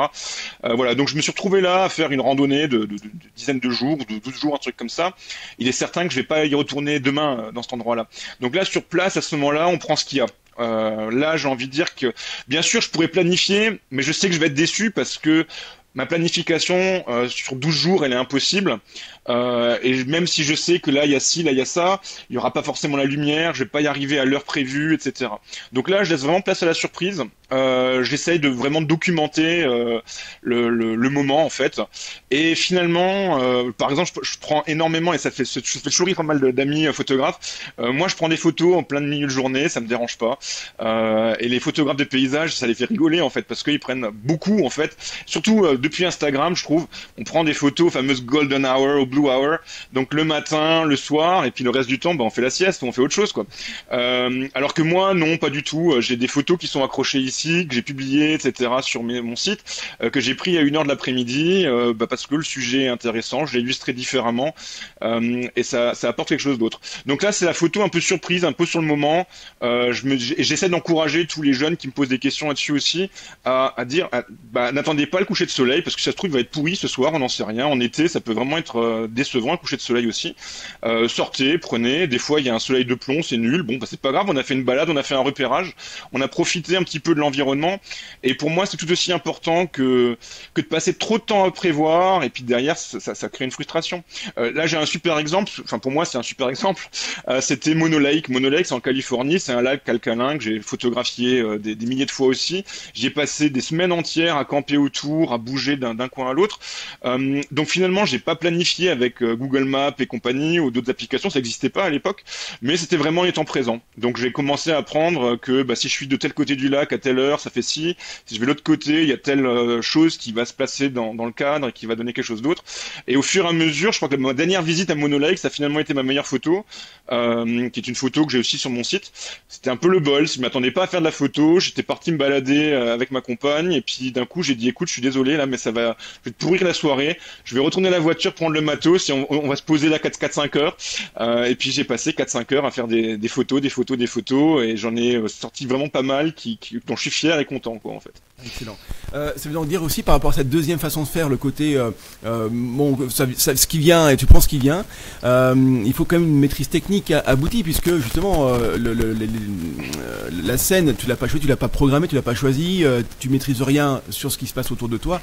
Voilà. Donc je me suis retrouvé là à faire une randonnée de dizaines de jours, de 12 jours, un truc comme ça. Il est certain que je vais pas y retourner demain dans cet endroit-là. Donc là, sur place, à ce moment-là, on prend ce qu'il y a. Là, j'ai envie de dire que, bien sûr, je pourrais planifier, mais je sais que je vais être déçu parce que ma planification sur 12 jours, elle est impossible. Et même si je sais que là, il y a ci, là, il y a ça, il n'y aura pas forcément la lumière, je vais pas y arriver à l'heure prévue, etc. Donc là, je laisse vraiment place à la surprise. J'essaye de vraiment documenter le moment, en fait. Et finalement, par exemple, je prends énormément, et ça fait toujours rire pas mal d'amis photographes. Moi, je prends des photos en plein milieu de journée, ça me dérange pas. Et les photographes de paysages, ça les fait rigoler, en fait, parce qu'ils prennent beaucoup, en fait. Surtout depuis Instagram, je trouve, on prend des photos fameuses golden hour ou blue hour, donc le matin, le soir, et puis le reste du temps, on fait la sieste ou on fait autre chose, quoi. Alors que moi, non, pas du tout. J'ai des photos qui sont accrochées ici récits que j'ai publiés, etc. sur mon site, que j'ai pris à 1h de l'après-midi, parce que le sujet est intéressant, je l'ai illustré différemment, et ça apporte quelque chose d'autre. Donc là, c'est la photo un peu surprise, un peu sur le moment. J'essaie d'encourager tous les jeunes qui me posent des questions là-dessus aussi, à dire, n'attendez pas le coucher de soleil, parce que ça se trouve, il va être pourri ce soir, on n'en sait rien. En été, ça peut vraiment être décevant, le coucher de soleil aussi. Sortez, prenez. Des fois, il y a un soleil de plomb, c'est nul. Bon, c'est pas grave, on a fait une balade, on a fait un repérage, on a profité un petit peu de l'environnement. Et pour moi, c'est tout aussi important que de passer trop de temps à prévoir, et puis derrière, ça crée une frustration. Là, j'ai un super exemple, enfin pour moi, c'est un super exemple. C'était Mono Lake. Mono Lake, c'est en Californie, c'est un lac alcalin que j'ai photographié des milliers de fois aussi. J'y ai passé des semaines entières à camper autour, à bouger d'un coin à l'autre. Donc finalement, j'ai pas planifié avec Google Maps et compagnie ou d'autres applications, ça n'existait pas à l'époque, mais c'était vraiment les temps présents. Donc j'ai commencé à apprendre que si je suis de tel côté du lac à telle heure, ça fait ci. Si je vais de l'autre côté, il y a telle chose qui va se placer dans le cadre et qui va donner quelque chose d'autre. Et au fur et à mesure, je crois que ma dernière visite à Mono Lake, ça a finalement été ma meilleure photo, qui est une photo que j'ai aussi sur mon site. C'était un peu le bol, je m'attendais pas à faire de la photo, j'étais parti me balader avec ma compagne, et puis d'un coup j'ai dit écoute, je suis désolé là, mais je vais te pourrir la soirée, je vais retourner la voiture, prendre le matos, et on va se poser là 4-5 heures. Et puis j'ai passé 4-5 heures à faire des photos, et j'en ai sorti vraiment pas mal dont je suis fier et content, quoi, en fait. Excellent. Ça veut donc dire aussi par rapport à cette deuxième façon de faire, le côté ce qui vient et tu prends ce qui vient, il faut quand même une maîtrise technique aboutie, puisque justement la scène, tu l'as pas choisi, tu l'as pas programmée, tu l'as pas choisi, tu maîtrises rien sur ce qui se passe autour de toi.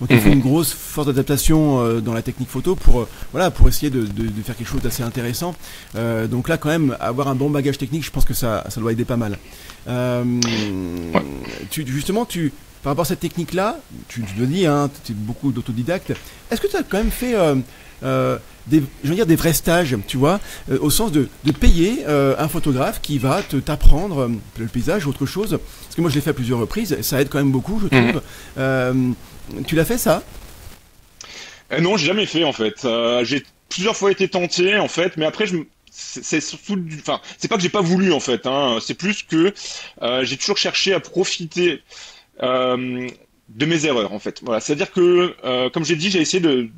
Donc il faut une grosse force d'adaptation dans la technique photo pour essayer de faire quelque chose d'assez intéressant. Donc là quand même avoir un bon bagage technique, je pense que ça doit aider pas mal. Par rapport à cette technique-là, tu le dis, tu es beaucoup d'autodidacte. Est-ce que tu as quand même fait des vrais stages, tu vois, au sens de payer un photographe qui va t'apprendre le paysage ou autre chose? Parce que moi je l'ai fait à plusieurs reprises, ça aide quand même beaucoup, je trouve. Tu l'as fait, ça? Non, j'ai jamais fait, en fait. J'ai plusieurs fois été tenté, en fait, mais après c'est surtout c'est pas que j'ai pas voulu, en fait, c'est plus que j'ai toujours cherché à profiter de mes erreurs, en fait. Voilà, c'est-à-dire que comme j'ai dit, j'ai essayé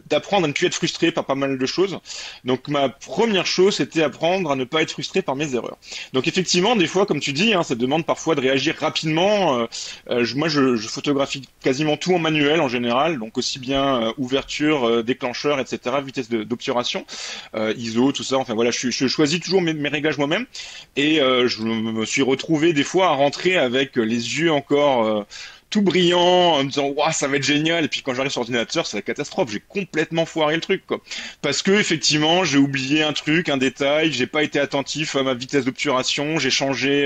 d'apprendre à ne plus être frustré par pas mal de choses. Donc ma première chose, c'était apprendre à ne pas être frustré par mes erreurs. Donc effectivement, des fois, comme tu dis, ça demande parfois de réagir rapidement. Moi, je photographie quasiment tout en manuel en général, donc aussi bien ouverture, déclencheur, etc., vitesse d'obturation, ISO, tout ça. Enfin voilà, je choisis toujours mes réglages moi-même, et je me suis retrouvé des fois à rentrer avec les yeux encore tout brillant, en me disant waouh, ça va être génial, et puis quand j'arrive sur l'ordinateur, c'est la catastrophe, j'ai complètement foiré le truc, quoi. Parce que effectivement, j'ai oublié un truc, un détail, j'ai pas été attentif à ma vitesse d'obturation, j'ai changé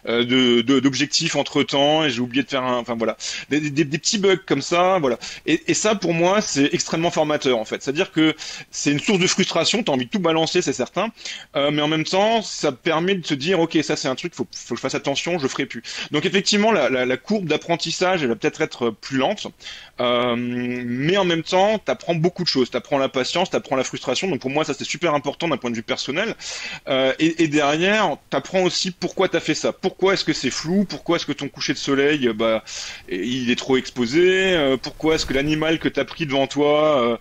d'objectif entre-temps, et j'ai oublié de faire voilà, des petits bugs comme ça, voilà. Et ça, pour moi, c'est extrêmement formateur, en fait. C'est-à-dire que c'est une source de frustration, t'as envie de tout balancer, c'est certain, mais en même temps, ça permet de se dire ok, ça c'est un truc, faut que je fasse attention, je ferai plus. Donc effectivement, la courbe d'apprentissage, elle va peut-être être plus lente, mais en même temps, t'apprends beaucoup de choses. T'apprends la patience, t'apprends la frustration. Donc pour moi, ça c'est super important d'un point de vue personnel. Et derrière, t'apprends aussi pourquoi t'as fait ça. Pourquoi est-ce que c'est flou? Pourquoi est-ce que ton coucher de soleil, il est trop exposé? Pourquoi est-ce que l'animal que t'as pris devant toi,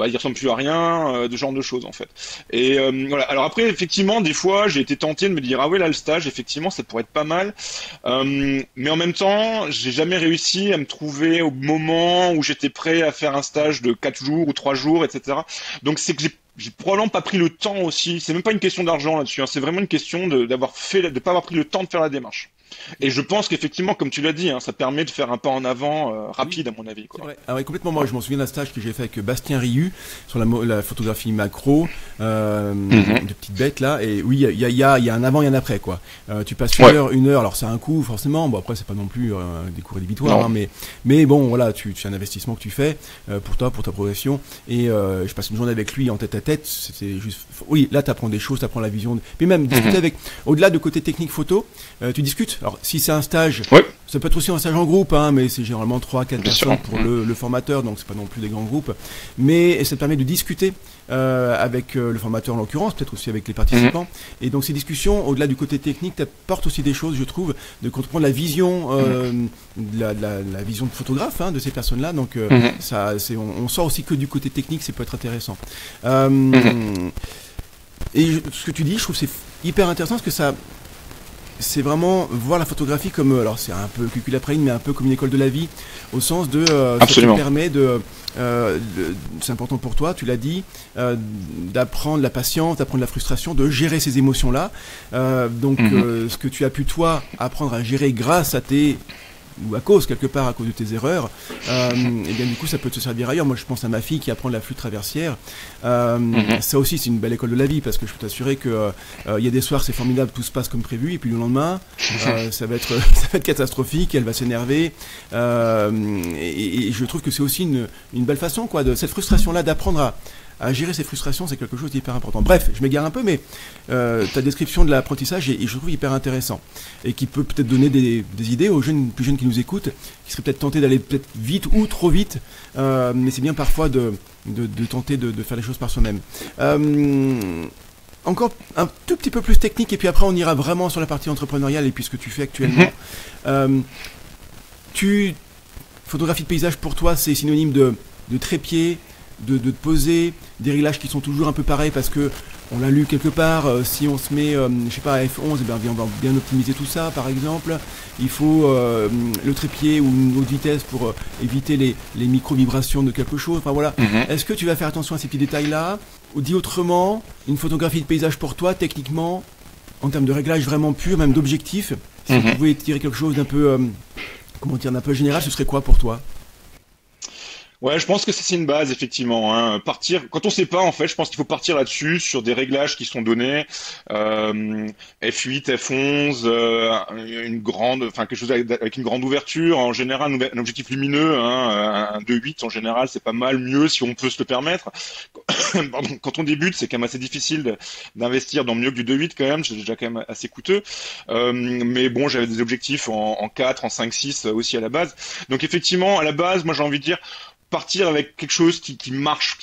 il ressemble plus à rien? De ce genre de choses, en fait. Et voilà. Alors après, effectivement, des fois, j'ai été tenté de me dire ah ouais, là le stage, effectivement, ça pourrait être pas mal. Mais en même temps, j'ai jamais réussi à me trouver au moment où j'étais prêt à faire un stage de 4 jours ou 3 jours, etc. Donc c'est que j'ai probablement pas pris le temps aussi. C'est même pas une question d'argent là-dessus, c'est vraiment une question de pas avoir pris le temps de faire la démarche. Et je pense qu'effectivement, comme tu l'as dit, ça permet de faire un pas en avant rapide, à mon avis, quoi. Ah ouais, complètement. Moi, je m'en souviens d'un stage que j'ai fait avec Bastien Riu sur la photographie macro, de petites bêtes là. Et oui, il y a un avant et un après, quoi. Tu passes une heure. Alors c'est un coût forcément. Bon après, c'est pas non plus des cours rédhibitoires, mais bon, voilà, c'est un investissement que tu fais pour toi, pour ta progression. Et je passe une journée avec lui en tête à tête. C'était juste. Oui, là, t'apprends des choses, t'apprends la vision. Mais même discuter avec, au-delà de côté technique photo, tu discutes. plus. Alors, si c'est un stage, Ouais, ça peut être aussi un stage en groupe, hein, mais c'est généralement 3-4 bien sûr. personnes pour le formateur, donc c'est pas non plus des grands groupes. Mais ça te permet de discuter avec le formateur en l'occurrence, peut-être aussi avec les participants. Et donc ces discussions, au-delà du côté technique, t'apportent aussi des choses, je trouve, de comprendre la vision, la vision de photographe de ces personnes-là. Donc on sort aussi que du côté technique, ça peut être intéressant. Et ce que tu dis, je trouve que c'est hyper intéressant parce que c'est vraiment voir la photographie comme, alors c'est un peu cucul-après-ligne, mais un peu comme une école de la vie, au sens de, ça te permet c'est important pour toi, tu l'as dit, d'apprendre la patience, d'apprendre la frustration, de gérer ces émotions-là. Ce que tu as pu, toi, apprendre à gérer grâce à ou à cause, quelque part, à cause de tes erreurs, et bien du coup, ça peut te servir ailleurs. Moi, je pense à ma fille qui apprend la flûte traversière. Ça aussi, c'est une belle école de la vie, parce que je peux t'assurer que il y a des soirs, c'est formidable, tout se passe comme prévu, et puis le lendemain, ça va être catastrophique, elle va s'énerver, et je trouve que c'est aussi une belle façon, quoi, de cette frustration-là, d'apprendre à gérer ces frustrations, c'est quelque chose d'hyper important. Bref, je m'égare un peu, mais ta description de l'apprentissage est, je trouve, hyper intéressant et qui peut peut-être donner des idées aux plus jeunes qui nous écoutent, qui seraient peut-être tentés d'aller peut-être vite ou trop vite, mais c'est bien parfois de tenter de faire les choses par soi-même. Encore un tout petit peu plus technique, et puis après on ira vraiment sur la partie entrepreneuriale et puis ce que tu fais actuellement. Photographie de paysage, pour toi, c'est synonyme de trépied, de poser, des réglages qui sont toujours un peu pareils parce que on l'a lu quelque part, si on se met, je sais pas, à F11, on va bien optimiser tout ça, par exemple. Il faut le trépied ou une autre vitesse pour éviter les micro-vibrations de quelque chose. Enfin voilà. Est-ce que tu vas faire attention à ces petits détails-là? Ou dit autrement, une photographie de paysage pour toi, techniquement, en termes de réglage vraiment pur, même d'objectif, si vous pouvez tirer quelque chose d'un peu, d'un peu général, ce serait quoi pour toi? Ouais, je pense que c'est une base, effectivement. Partir, quand on sait pas, en fait, je pense qu'il faut partir là-dessus, sur des réglages qui sont donnés, F8, F11, quelque chose avec une grande ouverture. En général, un objectif lumineux, un 2.8 en général, c'est pas mal mieux si on peut se le permettre. Pardon, quand on débute, c'est quand même assez difficile d'investir dans mieux que du 2.8 quand même, c'est déjà quand même assez coûteux. Mais bon, j'avais des objectifs en 4, en 5, 6 aussi à la base. Donc effectivement, à la base, moi j'ai envie de dire, partir avec quelque chose qui marche,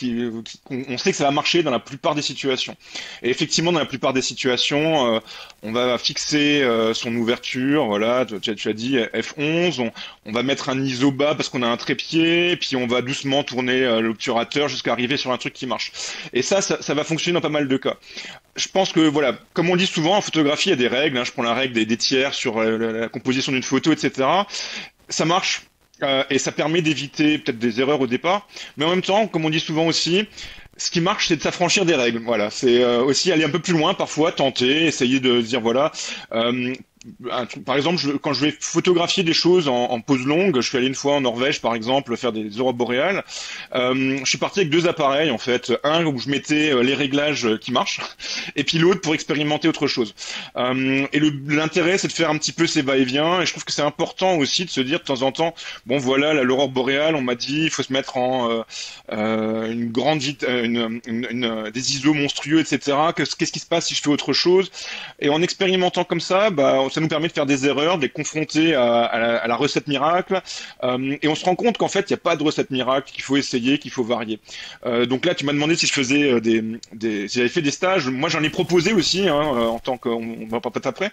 on sait que ça va marcher dans la plupart des situations. Et effectivement, dans la plupart des situations, on va fixer son ouverture, voilà, tu as dit F11, on va mettre un ISO bas parce qu'on a un trépied, puis on va doucement tourner l'obturateur jusqu'à arriver sur un truc qui marche. Et ça va fonctionner dans pas mal de cas. Je pense que, voilà, comme on dit souvent, en photographie, il y a des règles, je prends la règle des tiers sur la composition d'une photo, etc. Ça marche. Et ça permet d'éviter peut-être des erreurs au départ, mais en même temps, comme on dit souvent aussi, ce qui marche, c'est de s'affranchir des règles. Voilà, c'est aussi aller un peu plus loin, parfois tenter, essayer de dire voilà. Par exemple, quand je vais photographier des choses en pose longue, je suis allé une fois en Norvège, par exemple, faire des aurores boréales. Je suis parti avec 2 appareils, en fait. Un où je mettais les réglages qui marchent, et puis l'autre pour expérimenter autre chose. Et l'intérêt, c'est de faire un petit peu ces va-et-vient, et je trouve que c'est important aussi de se dire de temps en temps, bon voilà, l'aurore boréale, on m'a dit, il faut se mettre en une grande des ISO monstrueux, etc. Qu'est-ce qui se passe si je fais autre chose? Et en expérimentant comme ça, ça nous permet de faire des erreurs, de les confronter à la recette miracle, et on se rend compte qu'en fait, il n'y a pas de recette miracle, qu'il faut essayer, qu'il faut varier. Donc là, tu m'as demandé si je faisais si j'avais fait des stages. Moi, j'en ai proposé aussi, en tant qu'on va pas après.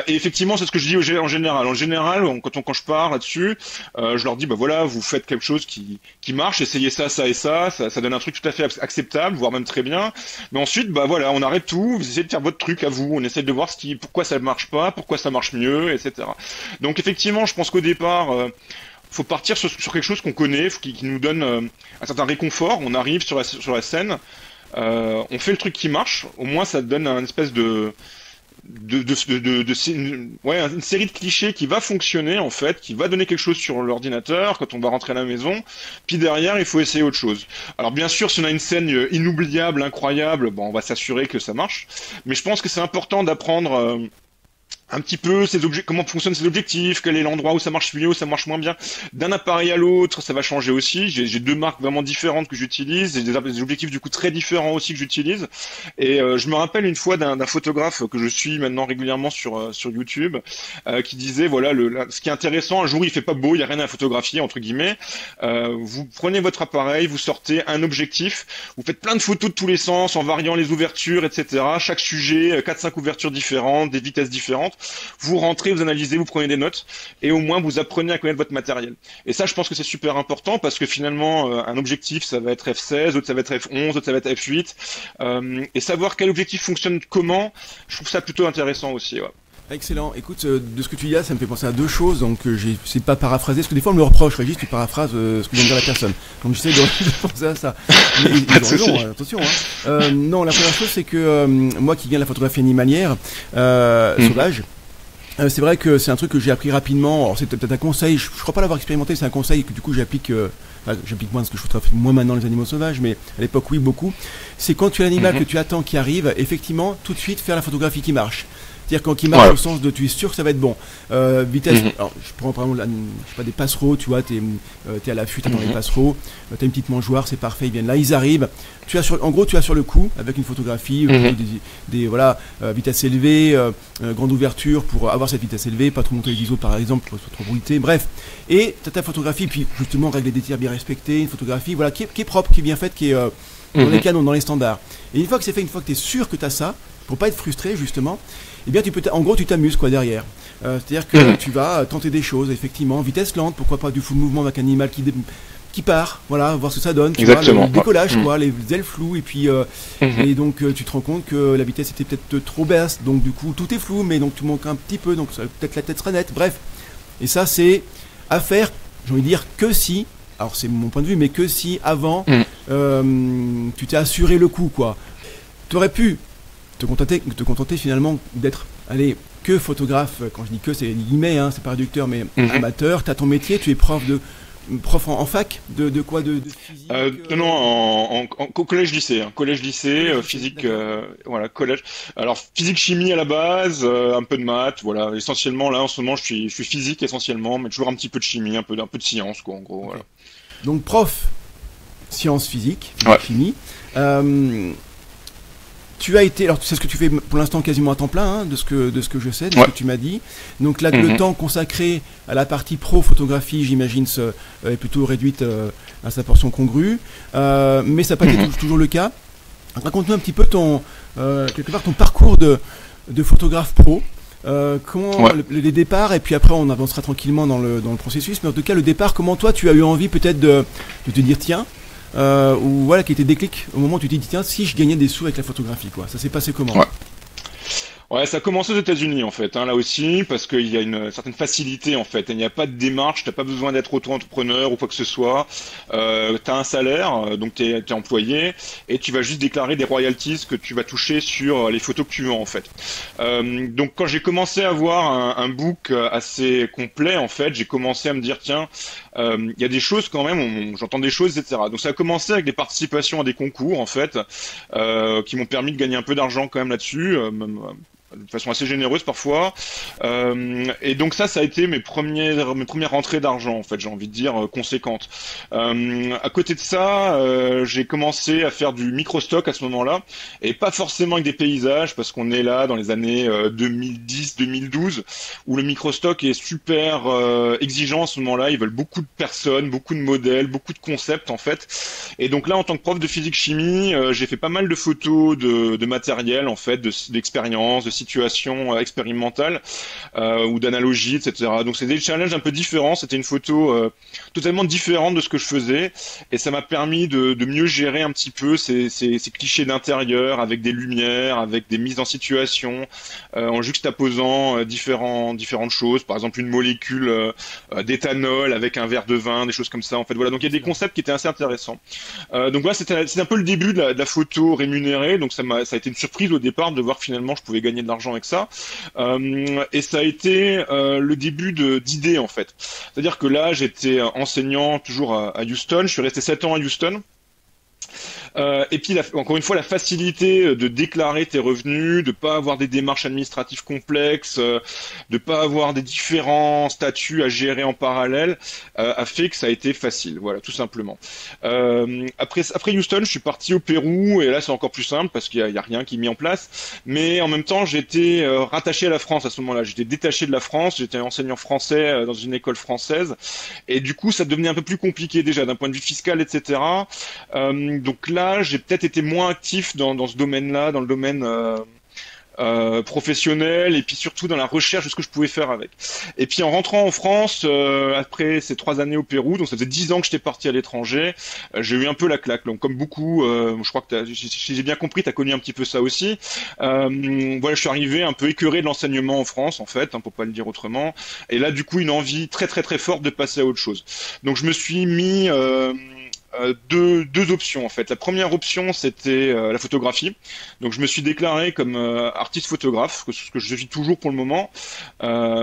Et effectivement, c'est ce que je dis en général. En général, quand je pars là-dessus, je leur dis, voilà, vous faites quelque chose qui marche, essayez ça et ça donne un truc tout à fait acceptable, voire même très bien. Mais ensuite, voilà, on arrête tout, vous essayez de faire votre truc à vous, on essaie de voir pourquoi ça marche pas, pourquoi ça marche mieux, etc. Donc effectivement, je pense qu'au départ, faut partir sur quelque chose qu'on connaît, qui nous donne un certain réconfort. On arrive sur la scène, on fait le truc qui marche. Au moins, ça donne une espèce une série de clichés qui va fonctionner en fait, qui va donner quelque chose sur l'ordinateur quand on va rentrer à la maison. Puis derrière, il faut essayer autre chose. Alors bien sûr, si on a une scène inoubliable, incroyable, on va s'assurer que ça marche. Mais je pense que c'est important d'apprendre un petit peu comment fonctionnent ces objectifs, quel est l'endroit où ça marche mieux, où ça marche moins bien. D'un appareil à l'autre, ça va changer aussi. J'ai deux marques vraiment différentes que j'utilise, et des objectifs du coup très différents aussi que j'utilise. Et je me rappelle une fois d'un photographe que je suis maintenant régulièrement sur YouTube, qui disait voilà ce qui est intéressant, un jour il fait pas beau, il y a rien à photographier entre guillemets. Vous prenez votre appareil, vous sortez un objectif, vous faites plein de photos de tous les sens en variant les ouvertures, etc. Chaque sujet, 4-5 ouvertures différentes, des vitesses différentes. Vous rentrez, vous analysez, vous prenez des notes, et au moins vous apprenez à connaître votre matériel. Et ça, je pense que c'est super important parce que finalement, un objectif, ça va être f16, autre ça va être f11, autre ça va être f8, et savoir quel objectif fonctionne comment, je trouve ça plutôt intéressant aussi. Ouais. Excellent. Écoute, de ce que tu dis là, ça me fait penser à deux choses. Donc, j'ai pas paraphrasé, parce que des fois on me le reproche. Régis, tu paraphrases ce que vient de dire la personne. Donc, j'essaie de penser à ça. Mais ils ont raison, attention. Non, la première chose, c'est que moi qui viens de la photographie animalière, sauvage. C'est vrai que c'est un truc que j'ai appris rapidement. Alors c'est peut-être un conseil, je crois pas l'avoir expérimenté, c'est un conseil que du coup j'applique moins parce que je photographie moins maintenant les animaux sauvages, mais à l'époque oui beaucoup. C'est quand tu as l'animal que tu attends qui arrive, effectivement tout de suite faire la photographie qui marche. C'est-à-dire quand il marche au sens de tu es sûr que ça va être bon. Vitesse, alors je prends par exemple je sais pas, des passereaux, tu vois, t'es à l'affût, t'attends les passereaux, t'as une petite mangeoire, c'est parfait, ils viennent là, ils arrivent. En gros tu as sur le coup avec une photographie, vitesse élevée, grande ouverture pour avoir cette vitesse élevée, pas trop monter les ISO par exemple pour trop bruité, bref. Et t'as ta photographie, puis justement règle des tirs bien respectés, une photographie voilà qui est propre, qui est bien faite, qui est dans les canons, dans les standards. Et une fois que c'est fait, une fois que t'es sûr que t'as ça, pour pas être frustré justement, eh bien en gros tu t'amuses quoi derrière. C'est-à-dire que tu vas tenter des choses, effectivement, vitesse lente, pourquoi pas du full mouvement avec un animal qui part, voilà, voir ce que ça donne, tu vois, le décollage quoi, les ailes floues, et puis et donc tu te rends compte que la vitesse était peut-être trop basse, donc du coup tout est flou, mais donc tu manques un petit peu, donc peut-être la tête sera nette, bref. Et ça c'est à faire, j'ai envie de dire que si, alors c'est mon point de vue, mais que si avant tu t'es assuré le coup quoi. Tu aurais pu te contenter finalement d'être, que photographe, quand je dis que c'est guillemets, c'est pas réducteur, mais amateur, t'as ton métier, tu es prof en fac de quoi, de physique Non, au collège-lycée, physique, voilà, collège. Alors physique, chimie à la base, un peu de maths, voilà, essentiellement là en ce moment je suis physique essentiellement, mais toujours un petit peu de chimie, un peu de science quoi en gros. Okay. Voilà. Donc prof, sciences physique, chimie. Tu as été, alors c'est ce que tu fais pour l'instant quasiment à temps plein, de ce que je sais, de ce que tu m'as dit. Donc là, le temps consacré à la partie pro-photographie, j'imagine, est plutôt réduite à sa portion congrue. Mais ça n'a pas été toujours le cas. Raconte-nous un petit peu quelque part ton parcours de photographe pro. Comment les départs, et puis après on avancera tranquillement dans le processus. Mais en tout cas, le départ, comment toi tu as eu envie peut-être de te dire tiens. Ou voilà, qui était déclic au moment où tu t'es dit tiens, si je gagnais des sous avec la photographie quoi, ça s'est passé comment? Ouais, ça a commencé aux États-Unis en fait, là aussi, parce qu'il y a une certaine facilité en fait. Il n'y a pas de démarche, t'as pas besoin d'être auto-entrepreneur ou quoi que ce soit. T'as un salaire, donc t'es employé, et tu vas juste déclarer des royalties que tu vas toucher sur les photos que tu vends en fait. Donc quand j'ai commencé à avoir un book assez complet en fait, j'ai commencé à me dire tiens, il y a des choses quand même, j'entends des choses, etc. Donc ça a commencé avec des participations à des concours en fait, qui m'ont permis de gagner un peu d'argent quand même là-dessus. De façon assez généreuse parfois, et donc ça a été mes premières rentrées d'argent en fait, j'ai envie de dire conséquentes. À côté de ça, j'ai commencé à faire du microstock à ce moment-là, et pas forcément avec des paysages, parce qu'on est là dans les années 2010-2012 où le microstock est super exigeant à ce moment-là. Ils veulent beaucoup de personnes, beaucoup de modèles, beaucoup de concepts en fait. Et donc là, en tant que prof de physique-chimie, j'ai fait pas mal de photos de matériel en fait, d'expériences, de situation expérimentale ou d'analogie, etc. Donc c'est des challenges un peu différents. C'était une photo totalement différente de ce que je faisais, et ça m'a permis de mieux gérer un petit peu ces clichés d'intérieur, avec des lumières, avec des mises en situation, en juxtaposant différentes choses. Par exemple, une molécule d'éthanol avec un verre de vin, des choses comme ça. En fait, voilà. Donc il y a des concepts qui étaient assez intéressants. Donc voilà, c'est un peu le début de la photo rémunérée. Donc ça a été une surprise au départ de voir que finalement je pouvais gagner de l'argent avec ça, et ça a été le début d'idées en fait. C'est-à-dire que là j'étais enseignant toujours à Houston, je suis resté 7 ans à Houston, Et puis encore une fois, la facilité de déclarer tes revenus, de pas avoir des démarches administratives complexes, de pas avoir des différents statuts à gérer en parallèle, a fait que ça a été facile. Voilà, tout simplement. Après Houston, je suis parti au Pérou et là c'est encore plus simple parce qu'il y a rien qui est mis en place. Mais en même temps, j'étais rattaché à la France à ce moment-là. J'étais détaché de la France. J'étais enseignant français dans une école française et du coup, ça devenait un peu plus compliqué déjà d'un point de vue fiscal, etc. Donc là, j'ai peut-être été moins actif dans ce domaine-là, dans le domaine professionnel et puis surtout dans la recherche de ce que je pouvais faire avec. Et puis en rentrant en France, après ces 3 années au Pérou, donc ça faisait 10 ans que j'étais parti à l'étranger, j'ai eu un peu la claque. Donc comme beaucoup, je crois que si j'ai bien compris, tu as connu un petit peu ça aussi. Voilà, je suis arrivé un peu écœuré de l'enseignement en France, en fait, pour pas le dire autrement. Et là, du coup, une envie très très très forte de passer à autre chose. Donc je me suis mis deux options en fait. La première option c'était la photographie. Donc je me suis déclaré comme artiste photographe, ce que je suis toujours pour le moment,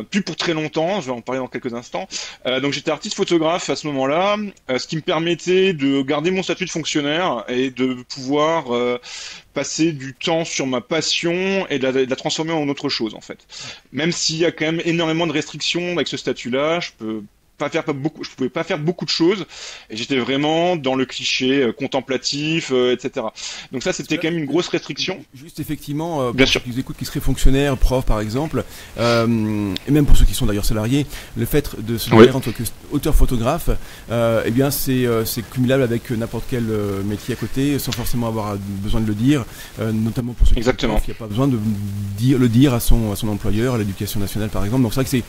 plus pour très longtemps. Je vais en parler dans quelques instants. Donc j'étais artiste photographe à ce moment-là, ce qui me permettait de garder mon statut de fonctionnaire et de pouvoir passer du temps sur ma passion et de la transformer en autre chose en fait. Même s'il y a quand même énormément de restrictions avec ce statut-là, je pouvais pas faire beaucoup de choses et j'étais vraiment dans le cliché contemplatif, etc. Donc ça, c'était quand même une grosse restriction. Juste effectivement, Bien pour sûr. ceux qui nous écoutent, qui seraient fonctionnaires, profs par exemple, et même pour ceux qui sont d'ailleurs salariés, le fait de se déclarer en tant qu'auteur photographe, eh bien c'est cumulable avec n'importe quel métier à côté, sans forcément avoir besoin de le dire, notamment pour ceux qui sont profs, il n'y a pas besoin de le dire à son employeur, à l'éducation nationale par exemple. Donc c'est vrai que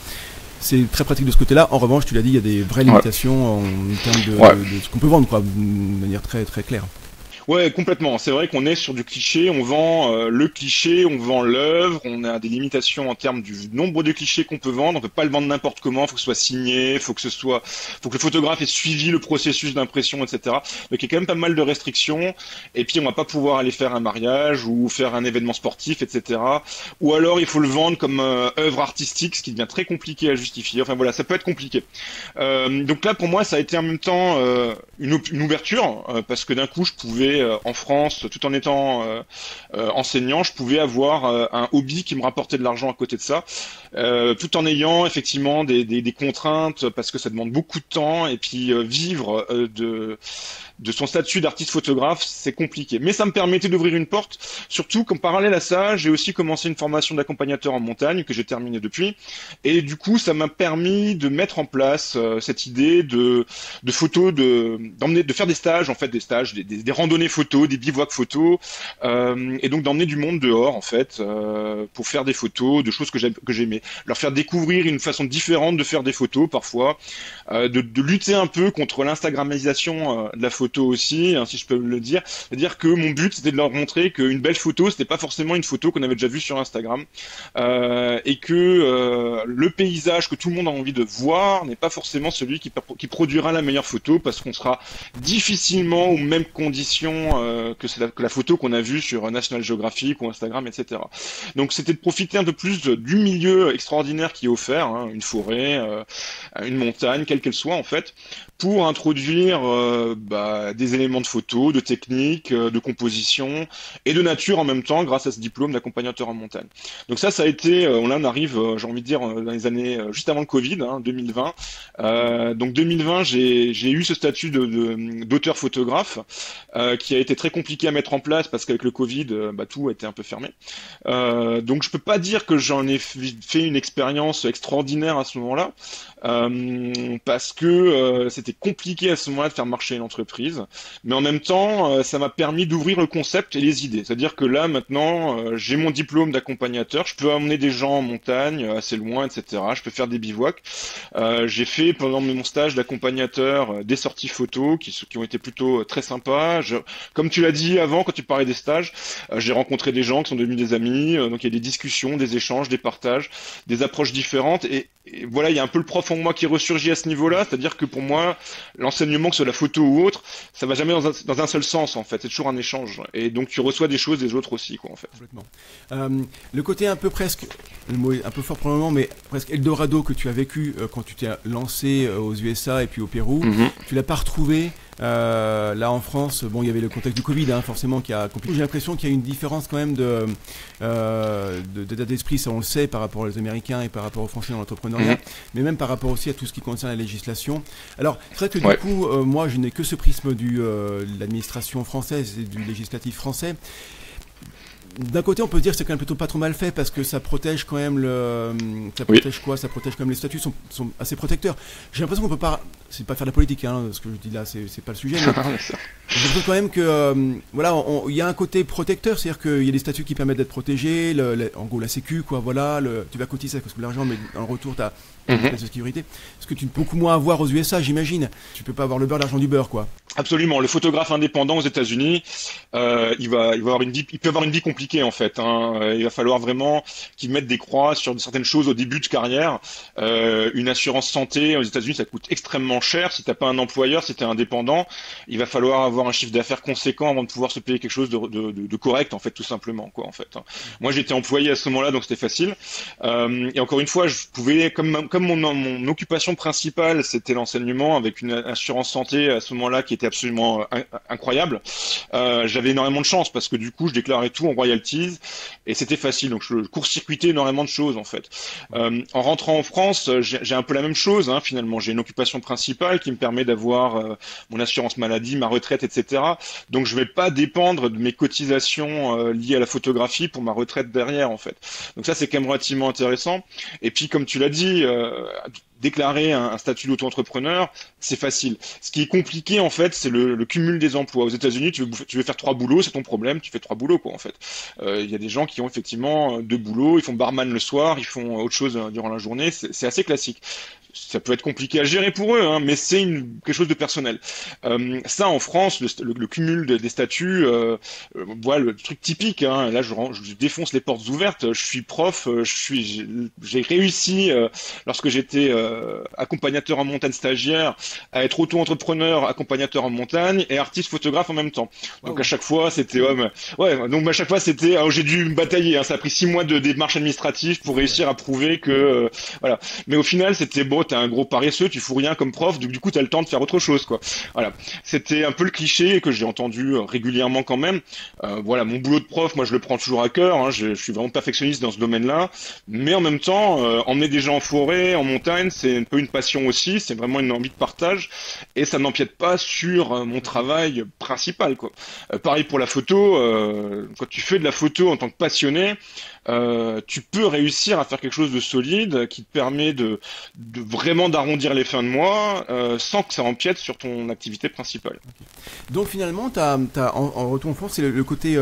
c'est très pratique de ce côté-là. En revanche, tu l'as dit, il y a des vraies limitations en termes de ce qu'on peut vendre, quoi, de manière très très claire. Ouais, complètement. C'est vrai qu'on est sur du cliché, on vend le cliché, on vend l'œuvre, on a des limitations en termes du nombre de clichés qu'on peut vendre, on peut pas le vendre n'importe comment, faut que ce soit signé, faut que le photographe ait suivi le processus d'impression, etc. Donc il y a quand même pas mal de restrictions, et puis on va pas pouvoir aller faire un mariage ou faire un événement sportif, etc. Ou alors il faut le vendre comme œuvre artistique, ce qui devient très compliqué à justifier. Enfin voilà, ça peut être compliqué. Donc là pour moi ça a été en même temps une ouverture, parce que d'un coup je pouvais en France, tout en étant enseignant, je pouvais avoir un hobby qui me rapportait de l'argent à côté de ça, tout en ayant effectivement des contraintes parce que ça demande beaucoup de temps et puis vivre de son statut d'artiste photographe, c'est compliqué. Mais ça me permettait d'ouvrir une porte, surtout qu'en parallèle à ça, j'ai aussi commencé une formation d'accompagnateur en montagne que j'ai terminée depuis. Et du coup, ça m'a permis de mettre en place cette idée de photos, de faire des stages, en fait, des randonnées photos, des bivouacs photos, et donc d'emmener du monde dehors, en fait, pour faire des photos de choses que j'aimais. Leur faire découvrir une façon différente de faire des photos, parfois, de lutter un peu contre l'instagramisation de la photo aussi, hein, si je peux le dire. C'est-à-dire que mon but, c'était de leur montrer qu'une belle photo, c'était pas forcément une photo qu'on avait déjà vue sur Instagram, et que le paysage que tout le monde a envie de voir n'est pas forcément celui qui produira la meilleure photo, parce qu'on sera difficilement aux mêmes conditions que la photo qu'on a vue sur National Geographic ou Instagram, etc. Donc c'était de profiter un peu plus du milieu extraordinaire qui est offert, hein, une forêt, une montagne, quelle qu'elle soit en fait, pour introduire des éléments de photo, de technique, de composition et de nature en même temps grâce à ce diplôme d'accompagnateur en montagne. Donc ça a été, là on arrive, j'ai envie de dire, dans les années juste avant le Covid, hein, 2020. Donc 2020, j'ai eu ce statut d'auteur photographe qui a été très compliqué à mettre en place parce qu'avec le Covid, tout a été un peu fermé. Donc je peux pas dire que j'en ai fait une expérience extraordinaire à ce moment-là, parce que c'était compliqué à ce moment-là de faire marcher une entreprise, mais en même temps ça m'a permis d'ouvrir le concept et les idées. C'est-à-dire que là maintenant j'ai mon diplôme d'accompagnateur, je peux emmener des gens en montagne assez loin, etc. Je peux faire des bivouacs. J'ai fait pendant mon stage d'accompagnateur des sorties photos qui ont été plutôt très sympas. Comme tu l'as dit avant quand tu parlais des stages, j'ai rencontré des gens qui sont devenus des amis, donc il y a des discussions, des échanges, des partages, des approches différentes et voilà, il y a un peu le prof en moi qui ressurgit à ce niveau-là, c'est-à-dire que pour moi, l'enseignement, que ce soit la photo ou autre, ça va jamais dans un seul sens en fait, c'est toujours un échange. Et donc tu reçois des choses des autres aussi, quoi, en fait. Complètement. Le côté un peu presque, le mot est un peu fort pour le moment, mais presque Eldorado que tu as vécu quand tu t'es lancé aux USA et puis au Pérou, tu l'as pas retrouvé Là en France, bon, il y avait le contexte du Covid, hein, forcément, qui a compliqué. J'ai l'impression qu'il y a une différence quand même d'état d'esprit, ça on le sait, par rapport aux Américains et par rapport aux Français dans l'entrepreneuriat, mais même par rapport aussi à tout ce qui concerne la législation. Alors, c'est vrai que du coup, moi, je n'ai que ce prisme de l'administration française et du législatif français. D'un côté, on peut dire que c'est quand même plutôt pas trop mal fait parce que ça protège quand même ça protège quoi? Ça protège quand même les statuts sont assez protecteurs. J'ai l'impression qu'on peut pas, c'est pas faire de la politique, hein, ce que je dis là, c'est pas le sujet. Mais j'ai l'impression quand même que voilà, il y a un côté protecteur, c'est-à-dire qu'il y a des statuts qui permettent d'être protégés, en gros la Sécu, quoi, voilà, tu vas cotiser parce que l'argent, mais en retour t'as une espèce de sécurité. Ce que tu peux beaucoup moins avoir aux USA, j'imagine. Tu peux pas avoir le beurre, l'argent du beurre, quoi. Absolument. Le photographe indépendant aux États-Unis, il peut avoir une vie compliquée en fait. Hein. Il va falloir vraiment qu'il mette des croix sur certaines choses au début de carrière. Une assurance santé aux États-Unis, ça coûte extrêmement cher. Si t'as pas un employeur, si t'es indépendant, il va falloir avoir un chiffre d'affaires conséquent avant de pouvoir se payer quelque chose de correct en fait, tout simplement quoi en fait. Hein. Moi, j'étais employé à ce moment-là, donc c'était facile. Et encore une fois, je pouvais, comme mon occupation principale, c'était l'enseignement avec une assurance santé à ce moment-là qui était absolument incroyable. J'avais énormément de chance parce que du coup, je déclarais tout en royalties et c'était facile. Donc, je court-circuitais énormément de choses en fait. En rentrant en France, j'ai un peu la même chose. Hein, finalement, j'ai une occupation principale qui me permet d'avoir mon assurance maladie, ma retraite, etc. Donc, je vais pas dépendre de mes cotisations liées à la photographie pour ma retraite derrière en fait. Donc ça, c'est quand même relativement intéressant. Et puis, comme tu l'as dit, déclarer un statut d'auto-entrepreneur, c'est facile. Ce qui est compliqué, en fait, c'est le cumul des emplois. Aux États-Unis, tu veux faire 3 boulots, c'est ton problème, tu fais 3 boulots, quoi, en fait. Il y a des gens qui ont effectivement 2 boulots, ils font barman le soir, ils font autre chose durant la journée, c'est assez classique. Ça peut être compliqué à gérer pour eux, hein, mais c'est quelque chose de personnel. Ça, en France, le cumul des statuts, voilà le truc typique. Hein, là, je défonce les portes ouvertes. Je suis prof, j'ai réussi lorsque j'étais accompagnateur en montagne stagiaire à être auto-entrepreneur, accompagnateur en montagne et artiste photographe en même temps. Donc à chaque fois, c'était donc à chaque fois c'était, j'ai dû me batailler. Hein, ça a pris 6 mois de démarches administratives pour réussir à prouver que voilà. Mais au final, c'était bon. T'es un gros paresseux, tu fous rien comme prof, du coup t'as le temps de faire autre chose quoi. Voilà, c'était un peu le cliché que j'ai entendu régulièrement quand même. Voilà, mon boulot de prof, moi je le prends toujours à cœur. Hein, je suis vraiment perfectionniste dans ce domaine-là, mais en même temps, emmener des gens en forêt, en montagne, c'est un peu une passion aussi. C'est vraiment une envie de partage et ça n'empiète pas sur mon travail principal quoi. Pareil pour la photo. Quand tu fais de la photo en tant que passionné, tu peux réussir à faire quelque chose de solide qui te permet de vraiment d'arrondir les fins de mois sans que ça empiète sur ton activité principale. Donc finalement, en retour en France, c'est le côté,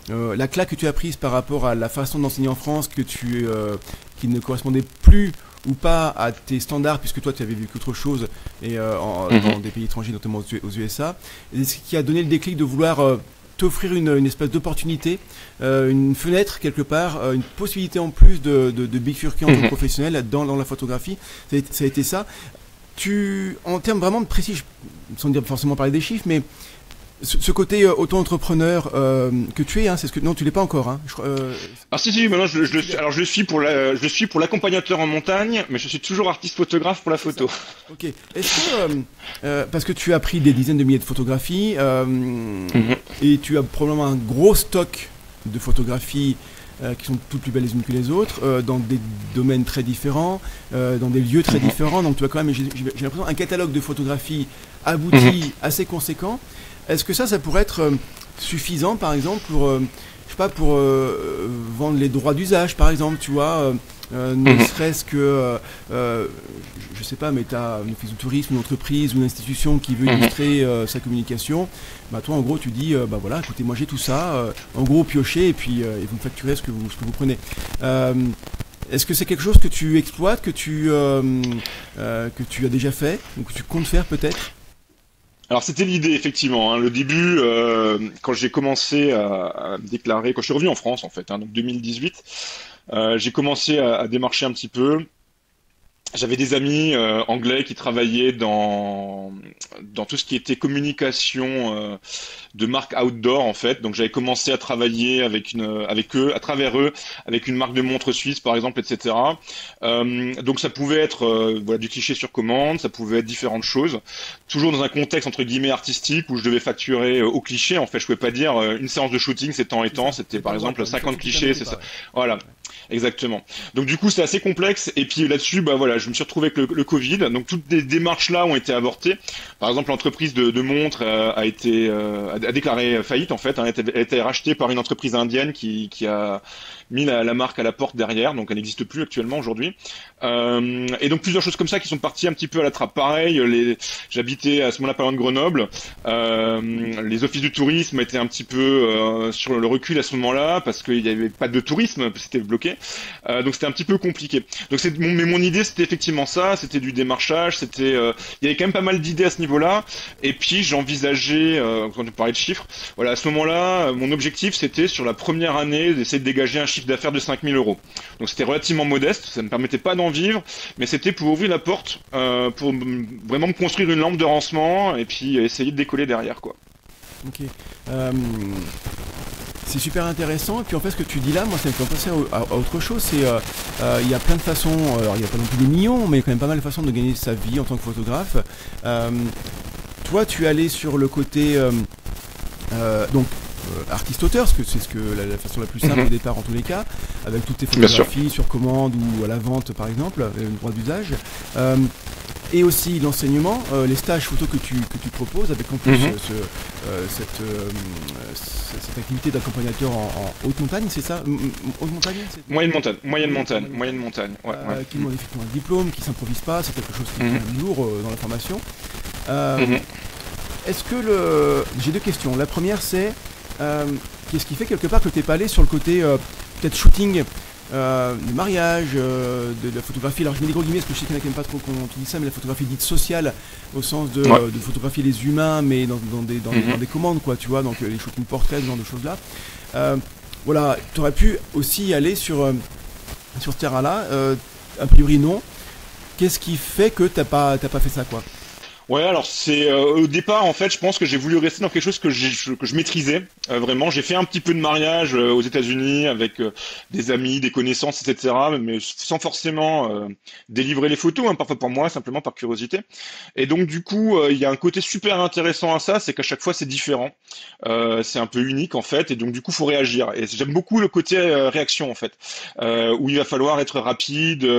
la claque que tu as prise par rapport à la façon d'enseigner en France qui ne correspondait plus ou pas à tes standards, puisque toi tu avais vécu autre chose et dans des pays étrangers, notamment aux USA, et ce qui a donné le déclic de vouloir t'offrir une espèce d'opportunité, une fenêtre quelque part, une possibilité en plus de bifurquer en tant que professionnel dans la photographie. Ça a été ça. En termes vraiment de précis, sans dire forcément parler des chiffres, mais ce côté auto-entrepreneur que tu es, hein, c'est ce que non, tu l'es pas encore. Hein. Ah si, maintenant je le suis. Alors je suis pour l'accompagnateur en montagne, mais je suis toujours artiste photographe pour la photo. Ok. Est-ce que parce que tu as pris des dizaines de milliers de photographies et tu as probablement un gros stock de photographies qui sont toutes plus belles les unes que les autres, dans des domaines très différents, dans des lieux très différents. Donc tu as quand même, j'ai l'impression, un catalogue de photographies abouti, assez conséquent. Est-ce que ça pourrait être suffisant, par exemple, pour, je sais pas, pour vendre les droits d'usage, par exemple, tu vois, ne serait-ce que, je sais pas, mais tu as un office de tourisme, une entreprise ou une institution qui veut illustrer sa communication, bah toi, en gros, tu dis, bah voilà, écoutez, moi j'ai tout ça, en gros, piochez, et puis et vous me facturez ce que vous prenez. Est-ce que c'est quelque chose que tu exploites, que tu as déjà fait, ou que tu comptes faire peut-être ? Alors c'était l'idée effectivement. Hein. Le début, quand j'ai commencé à me déclarer, quand je suis revenu en France en fait, hein, donc 2018, j'ai commencé à démarcher un petit peu. j'avais des amis anglais qui travaillaient dans tout ce qui était communication de marque outdoor en fait. Donc j'avais commencé à travailler avec eux, à travers eux, avec une marque de montres suisse par exemple, etc. Donc ça pouvait être voilà, du cliché sur commande, ça pouvait être différentes choses, toujours dans un contexte entre guillemets artistique où je devais facturer au cliché. En fait, je pouvais pas dire une séance de shooting c'est tant et C'est tant, ça. c'était T'avais pas par le droit, exemple quoi. Il faut 50 que tu clichés, permettais c'est pas. ça. Ouais. Voilà. Ouais. Exactement. Donc du coup, c'est assez complexe. Et puis là-dessus, bah voilà, je me suis retrouvé avec le Covid. Donc toutes les démarches là ont été avortées. Par exemple, l'entreprise de montres a déclaré faillite en fait. Hein. Elle a été rachetée par une entreprise indienne qui a mis la marque à la porte derrière. Donc elle n'existe plus actuellement aujourd'hui. Et donc plusieurs choses comme ça qui sont parties un petit peu à la trappe. Pareil, j'habitais à ce moment-là pas loin de Grenoble. Les offices du tourisme étaient un petit peu sur le recul à ce moment-là parce qu'il n'y avait pas de tourisme, c'était bloqué. Donc c'était un petit peu compliqué. Donc mais mon idée c'était effectivement ça, c'était du démarchage, il y avait quand même pas mal d'idées à ce niveau-là. Et puis j'envisageais, quand tu parlais de chiffres, voilà, à ce moment-là, mon objectif c'était sur la première année d'essayer de dégager un chiffre d'affaires de 5 000 euros. Donc c'était relativement modeste, ça ne me permettait pas d'en vivre, mais c'était pour ouvrir la porte, pour vraiment me construire une lampe de lancement et puis essayer de décoller derrière, quoi. Ok. Euh, c'est super intéressant. Et puis en fait, ce que tu dis là, moi, ça me fait penser à autre chose. Il y a plein de façons. Alors, il n'y a pas non plus des millions, mais il y a quand même pas mal de façons de gagner sa vie en tant que photographe. Euh, toi, tu es allé sur le côté donc artiste-auteur, parce que c'est la façon la plus simple au départ en tous les cas, avec toutes tes Bien sûr. photographies sur commande ou à la vente par exemple, le droit d'usage. Euh, et aussi l'enseignement, les stages photo que tu proposes, avec en plus cette activité d'accompagnateur en haute montagne, c'est ça? Haute montagne, Moyenne montagne, moyenne montagne, montagne, moyenne montagne. Ouais, ouais. qui demande effectivement un diplôme, qui s'improvise pas, c'est quelque chose qui Mhm. est lourd dans la formation. Euh, Mhm. Est-ce que j'ai deux questions. La première c'est qu'est-ce qui fait quelque part que tu n'es pas allé sur le côté peut-être shooting de mariage, de la photographie. Alors je mets des gros guillemets parce que je sais qu'il n'y en a quand même pas trop qu'on dit ça, mais la photographie dite sociale au sens Ouais. de photographier les humains, mais dans Mhm. des commandes quoi, tu vois, donc les shootings portraits, ce genre de choses là. Voilà, tu aurais pu aussi aller sur ce terrain-là. A priori non. Qu'est-ce qui fait que t'as pas fait ça quoi? Ouais, alors c'est au départ en fait, je pense que j'ai voulu rester dans quelque chose que je maîtrisais vraiment. J'ai fait un petit peu de mariage aux États-Unis avec des amis, des connaissances, etc. Mais sans forcément délivrer les photos, hein, parfois pour moi, simplement par curiosité. Et donc du coup, il y a un côté super intéressant à ça, c'est qu'à chaque fois c'est différent, c'est un peu unique en fait, et donc du coup faut réagir. Et j'aime beaucoup le côté réaction en fait, où il va falloir être rapide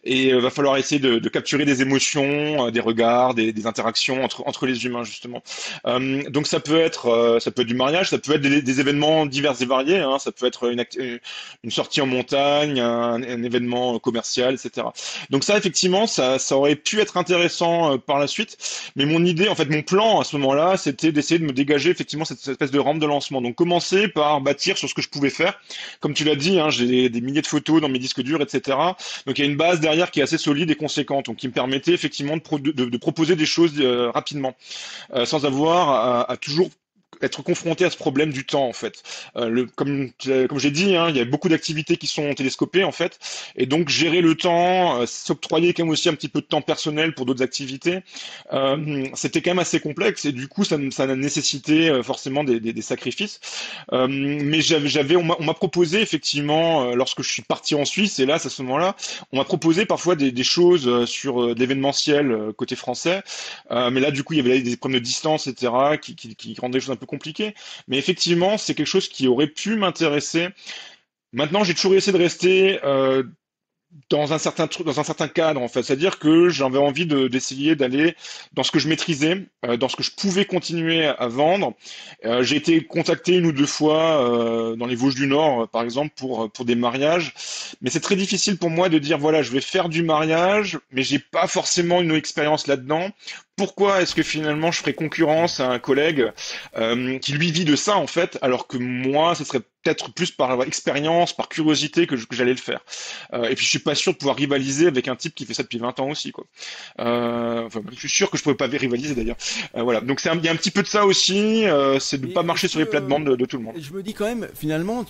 et va falloir essayer de capturer des émotions, des regards, des interactions entre les humains justement. Donc ça peut être du mariage, ça peut être des événements divers et variés, hein, ça peut être une sortie en montagne, un événement commercial, etc. Donc ça effectivement ça aurait pu être intéressant par la suite, mais mon idée, en fait mon plan à ce moment-là, c'était d'essayer de me dégager effectivement cette espèce de rampe de lancement. Donc commencer par bâtir sur ce que je pouvais faire. Comme tu l'as dit, hein, j'ai des milliers de photos dans mes disques durs, etc. Donc il y a une base derrière qui est assez solide et conséquente, donc qui me permettait effectivement de proposer des choses rapidement, sans avoir à toujours être confronté à ce problème du temps en fait. Comme j'ai dit, hein, il y a beaucoup d'activités qui sont télescopées en fait, et donc gérer le temps, s'octroyer quand même aussi un petit peu de temps personnel pour d'autres activités, c'était quand même assez complexe et du coup ça a nécessité forcément des sacrifices. Mais on m'a proposé effectivement lorsque je suis parti en Suisse, et là à ce moment-là, on m'a proposé parfois des choses sur de l'événementiel côté français, mais là du coup il y avait des problèmes de distance, etc., qui rendaient les choses un peu compliquées. Mais effectivement, c'est quelque chose qui aurait pu m'intéresser. Maintenant, j'ai toujours essayé de rester dans un certain cadre en fait, c'est-à-dire que j'avais envie d'essayer d'aller dans ce que je maîtrisais, dans ce que je pouvais continuer à vendre. J'ai été contacté une ou deux fois dans les Vosges du Nord, par exemple, pour des mariages, mais c'est très difficile pour moi de dire voilà, je vais faire du mariage, mais j'ai pas forcément une expérience là-dedans. pourquoi est-ce que finalement je ferais concurrence à un collègue qui lui vit de ça en fait, alors que moi, ce serait peut-être plus par expérience, par curiosité que j'allais le faire. Et puis je suis pas sûr de pouvoir rivaliser avec un type qui fait ça depuis 20 ans aussi, quoi. Enfin, je suis sûr que je pourrais pas rivaliser d'ailleurs. Voilà. Donc il y a un petit peu de ça aussi, c'est de Mais pas marcher est-ce sur les que plates-bandes de tout le monde. je me dis quand même, finalement,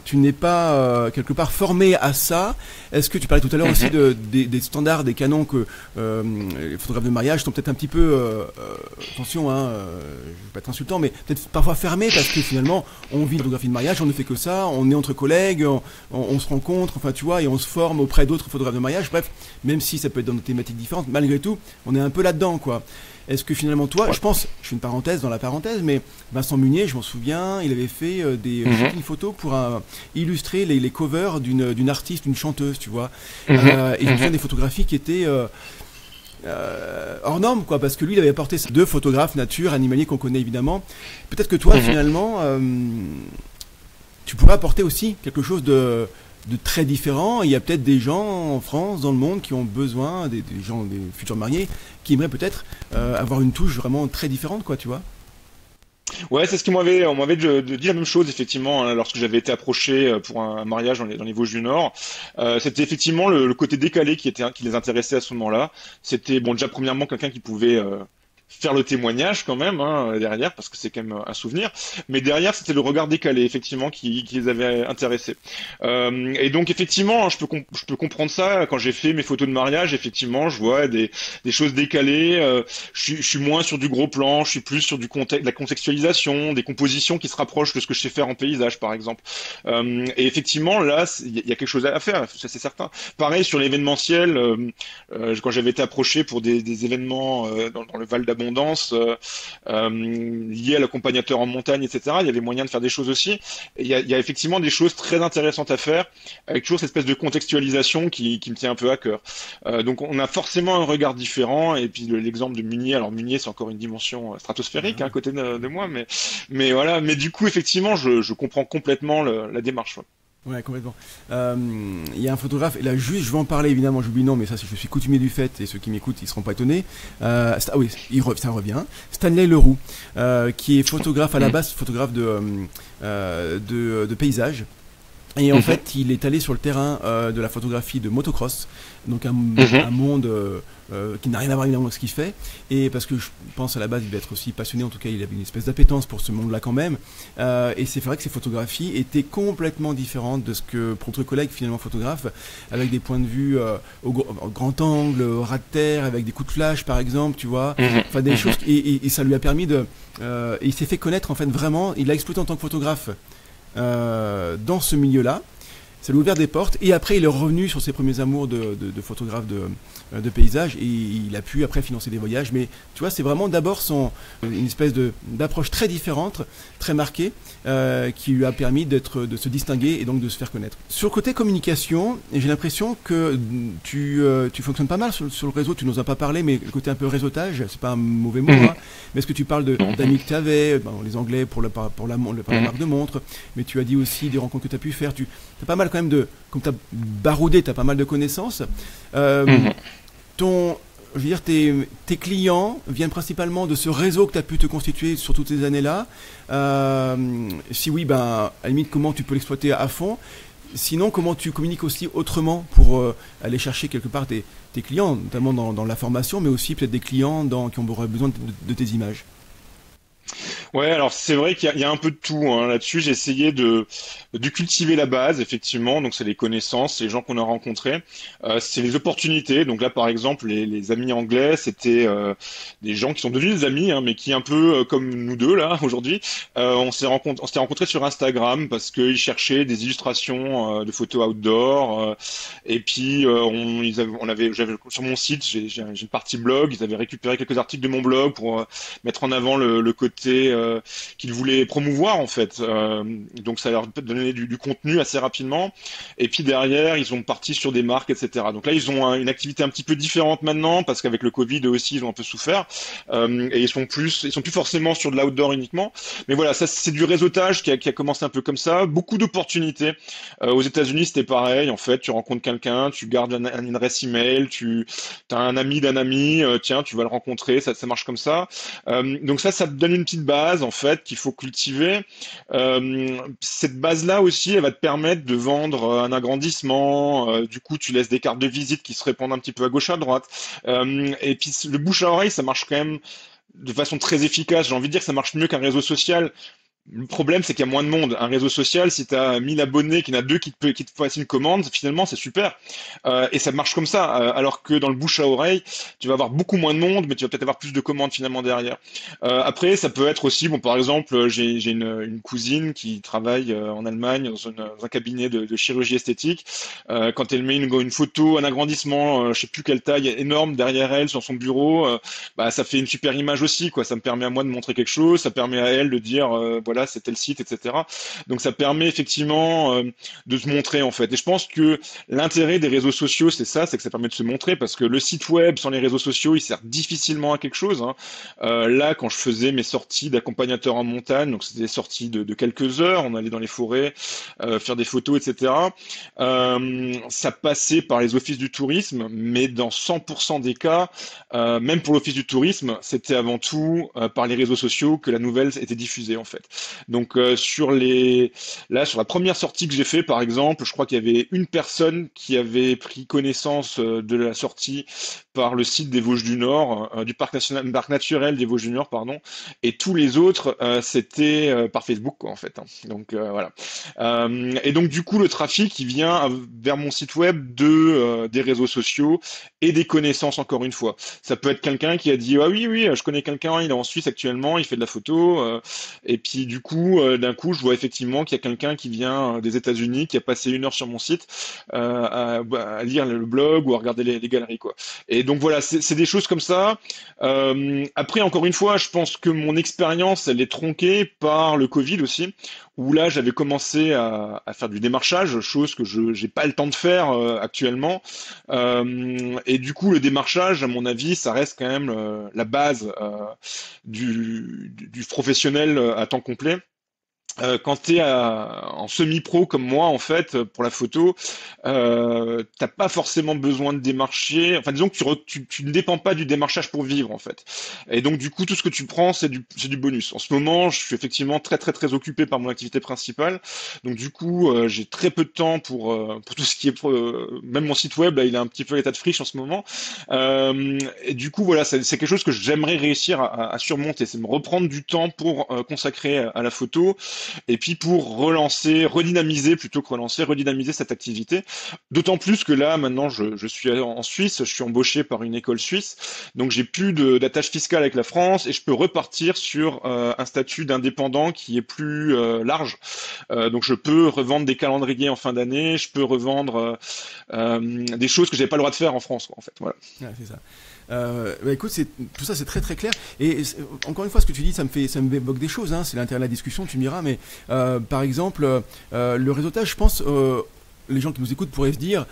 tu n'es pas quelque part formé à ça. Est-ce que tu parlais tout à l'heure aussi des standards, des canons que les photographes de mariage sont peut-être un petit peu, attention, je vais pas être insultant, mais peut-être parfois fermés parce que finalement, on vit de photographie de mariage, on ne fait que ça, on est entre collègues, on se rencontre, enfin tu vois, et on se forme auprès d'autres photographes de mariage. Bref, même si ça peut être dans des thématiques différentes, malgré tout, on est un peu là-dedans, quoi. Est-ce que finalement toi, Ouais. je pense, je fais une parenthèse dans la parenthèse, mais Vincent Munier, je m'en souviens, il avait fait des shootings photos pour illustrer les covers d'une artiste, d'une chanteuse, tu vois. Et je me souviens des photographies qui étaient hors normes, quoi, parce que lui, il avait apporté deux photographes nature, animaliers qu'on connaît évidemment. Peut-être que toi, finalement, tu pourrais apporter aussi quelque chose de très différent. Il y a peut-être des gens en France, dans le monde, qui ont besoin, des gens, des futurs mariés, qui aimeraient peut-être avoir une touche vraiment très différente, quoi, tu vois. Ouais, c'est ce on m'avait dit la même chose effectivement hein, lorsque j'avais été approché pour un mariage dans les Vosges du Nord. C'était effectivement le côté décalé qui les intéressait à ce moment-là. C'était bon déjà premièrement quelqu'un qui pouvait faire le témoignage quand même hein, derrière parce que c'est quand même un souvenir. Mais derrière c'était le regard décalé effectivement qui les avait intéressés. Et donc effectivement je peux comprendre ça quand j'ai fait mes photos de mariage. Effectivement je vois des choses décalées. Je suis moins sur du gros plan, je suis plus sur du contexte, de la contextualisation, des compositions qui se rapprochent de ce que je sais faire en paysage, par exemple. Et effectivement, là, il y a quelque chose à faire, ça c'est certain. Pareil sur l'événementiel, quand j'avais été approché pour des événements dans le Val d'Abondance liés à l'accompagnateur en montagne, etc. Il y avait moyen de faire des choses aussi. Et il y a effectivement des choses très intéressantes à faire, avec toujours cette espèce de contextualisation qui me tient un peu à cœur. Donc on a forcément un regard différent. Et puis l'exemple de Munier, alors Munier c'est encore une dimension stratosphérique hein, à côté de moi, mais voilà. Mais du coup effectivement je comprends complètement la démarche. Ouais. Ouais, complètement. Il y a un photographe, et là juste, je vais en parler évidemment, j'oublie le nom, mais ça, je suis coutumier du fait, et ceux qui m'écoutent, ils seront pas étonnés. Ah oui, ça revient. Stanley Leroux, qui est photographe à la base, photographe de paysage. Et en fait, il est allé sur le terrain de la photographie de motocross, donc un monde qui n'a rien à voir évidemment avec ce qu'il fait. Et parce que je pense à la base, il devait être aussi passionné, en tout cas, il avait une espèce d'appétence pour ce monde-là quand même. Et c'est vrai que ses photographies étaient complètement différentes de ce que pour d'autres collègues finalement photographes, avec des points de vue au grand angle, au ras de terre, avec des coups de flash par exemple, tu vois. Enfin des choses et ça lui a permis de. Et il s'est fait connaître en fait vraiment. Il l'a exploité en tant que photographe. Dans ce milieu-là, ça lui a ouvert des portes et après il est revenu sur ses premiers amours de photographe de paysage et il a pu après financer des voyages, mais tu vois c'est vraiment d'abord une espèce d'approche très différente, très marquée, qui lui a permis de se distinguer et donc de se faire connaître. Sur le côté communication, j'ai l'impression que tu fonctionnes pas mal sur le réseau, tu nous as pas parlé, mais le côté un peu réseautage, c'est pas un mauvais mot, hein, mais est-ce que tu parles d'amis que tu avais, les Anglais pour la marque de montre, mais tu as dit aussi des rencontres que tu as pu faire, tu as pas mal quand même comme tu as baroudé, tu as pas mal de connaissances. Je veux dire, tes clients viennent principalement de ce réseau que tu as pu te constituer sur toutes ces années-là. Si oui, à la limite, comment tu peux l'exploiter à fond? Sinon, comment tu communiques aussi autrement pour aller chercher quelque part tes clients, notamment dans la formation, mais aussi peut-être des clients qui ont besoin de tes images? Ouais, alors c'est vrai qu'il y a un peu de tout hein, là-dessus. J'ai essayé de cultiver la base, effectivement. Donc c'est les connaissances, c'est les gens qu'on a rencontrés, c'est les opportunités. Donc là, par exemple, les amis anglais, c'était des gens qui sont devenus des amis, hein, mais qui un peu comme nous deux là aujourd'hui, on s'était rencontrés sur Instagram parce qu'ils cherchaient des illustrations de photos outdoor. Et puis j'avais sur mon site, j'ai une partie blog. Ils avaient récupéré quelques articles de mon blog pour mettre en avant le côté qu'ils voulaient promouvoir en fait. Donc ça leur donnait du contenu assez rapidement. Et puis derrière, ils sont partis sur des marques, etc. Donc là, ils ont une activité un petit peu différente maintenant parce qu'avec le Covid, eux aussi, ils ont un peu souffert. Et ils sont plus forcément sur de l'outdoor uniquement. Mais voilà, ça c'est du réseautage qui a commencé un peu comme ça. Beaucoup d'opportunités. Aux États-Unis, c'était pareil. En fait, tu rencontres quelqu'un, tu gardes une adresse email, tu as un ami d'un ami, tiens, tu vas le rencontrer. Ça marche comme ça. Donc ça te donne une petite base en fait qu'il faut cultiver. Cette base-là aussi, elle va te permettre de vendre un agrandissement. Du coup, tu laisses des cartes de visite qui se répandent un petit peu à gauche à droite. Et puis le bouche à oreille, ça marche quand même de façon très efficace. J'ai envie de dire que ça marche mieux qu'un réseau social. Le problème, c'est qu'il y a moins de monde. Un réseau social, si tu as 1000 abonnés, qu'il y en a deux qui te fassent une commande, finalement, c'est super. Et ça marche comme ça. Alors que dans le bouche à oreille, tu vas avoir beaucoup moins de monde, mais tu vas peut-être avoir plus de commandes finalement derrière. Après, ça peut être aussi, bon, par exemple, j'ai une cousine qui travaille en Allemagne dans un cabinet de chirurgie esthétique. Quand elle met une photo, un agrandissement, je sais plus quelle taille, énorme derrière elle sur son bureau, bah, ça fait une super image aussi, quoi. Ça me permet à moi de montrer quelque chose, ça permet à elle de dire, voilà, c'était le site, etc. Donc ça permet effectivement de se montrer en fait. Et je pense que l'intérêt des réseaux sociaux, c'est que ça permet de se montrer, parce que le site web sans les réseaux sociaux, il sert difficilement à quelque chose. Là, quand je faisais mes sorties d'accompagnateur en montagne, donc c'était des sorties de quelques heures, on allait dans les forêts, faire des photos, etc. Ça passait par les offices du tourisme, mais dans 100% des cas, même pour l'office du tourisme, c'était avant tout par les réseaux sociaux que la nouvelle était diffusée en fait. Donc sur la première sortie que j'ai fait, par exemple, je crois qu'il y avait une personne qui avait pris connaissance de la sortie par le site des Vosges du Nord, du parc naturel des Vosges du Nord, pardon, et tous les autres c'était par Facebook quoi, en fait. Donc voilà. Et donc du coup le trafic il vient vers mon site web des réseaux sociaux et des connaissances encore une fois. Ça peut être quelqu'un qui a dit ah oui je connais quelqu'un, il est en Suisse actuellement, il fait de la photo, et puis du coup d'un coup je vois effectivement qu'il y a quelqu'un qui vient des États-Unis qui a passé 1 heure sur mon site à lire le blog ou à regarder les galeries quoi. Et donc voilà, c'est des choses comme ça. Après encore une fois, je pense que mon expérience elle est tronquée par le Covid aussi, où là j'avais commencé à faire du démarchage, chose que je j'ai pas le temps de faire actuellement. Et du coup le démarchage, à mon avis, ça reste quand même la base du professionnel à temps complet. Quand tu es en semi-pro comme moi, en fait, pour la photo, t'as pas forcément besoin de démarcher. Enfin, disons que tu ne dépends pas du démarchage pour vivre, en fait. Et donc, du coup, tout ce que tu prends, c'est du bonus. En ce moment, je suis effectivement très, très, très occupé par mon activité principale. Donc, du coup, j'ai très peu de temps pour tout ce qui est... même mon site web, là, il est un petit peu à l'état de friche en ce moment. Et du coup, voilà, c'est quelque chose que j'aimerais réussir à surmonter. C'est me reprendre du temps pour consacrer à la photo. Et puis pour redynamiser cette activité. D'autant plus que là, maintenant, je suis en Suisse, je suis embauché par une école suisse, donc j'ai plus d'attache fiscale avec la France et je peux repartir sur un statut d'indépendant qui est plus large. Donc je peux revendre des calendriers en fin d'année, je peux revendre des choses que j'avais pas le droit de faire en France, quoi, en fait. Voilà. Ouais, c'est ça. Bah écoute, tout ça c'est très très clair. Et encore une fois, ce que tu dis, ça me évoque des choses. C'est l'intérêt de la discussion, tu me diras. Mais par exemple, le réseautage, je pense, les gens qui nous écoutent pourraient se dire.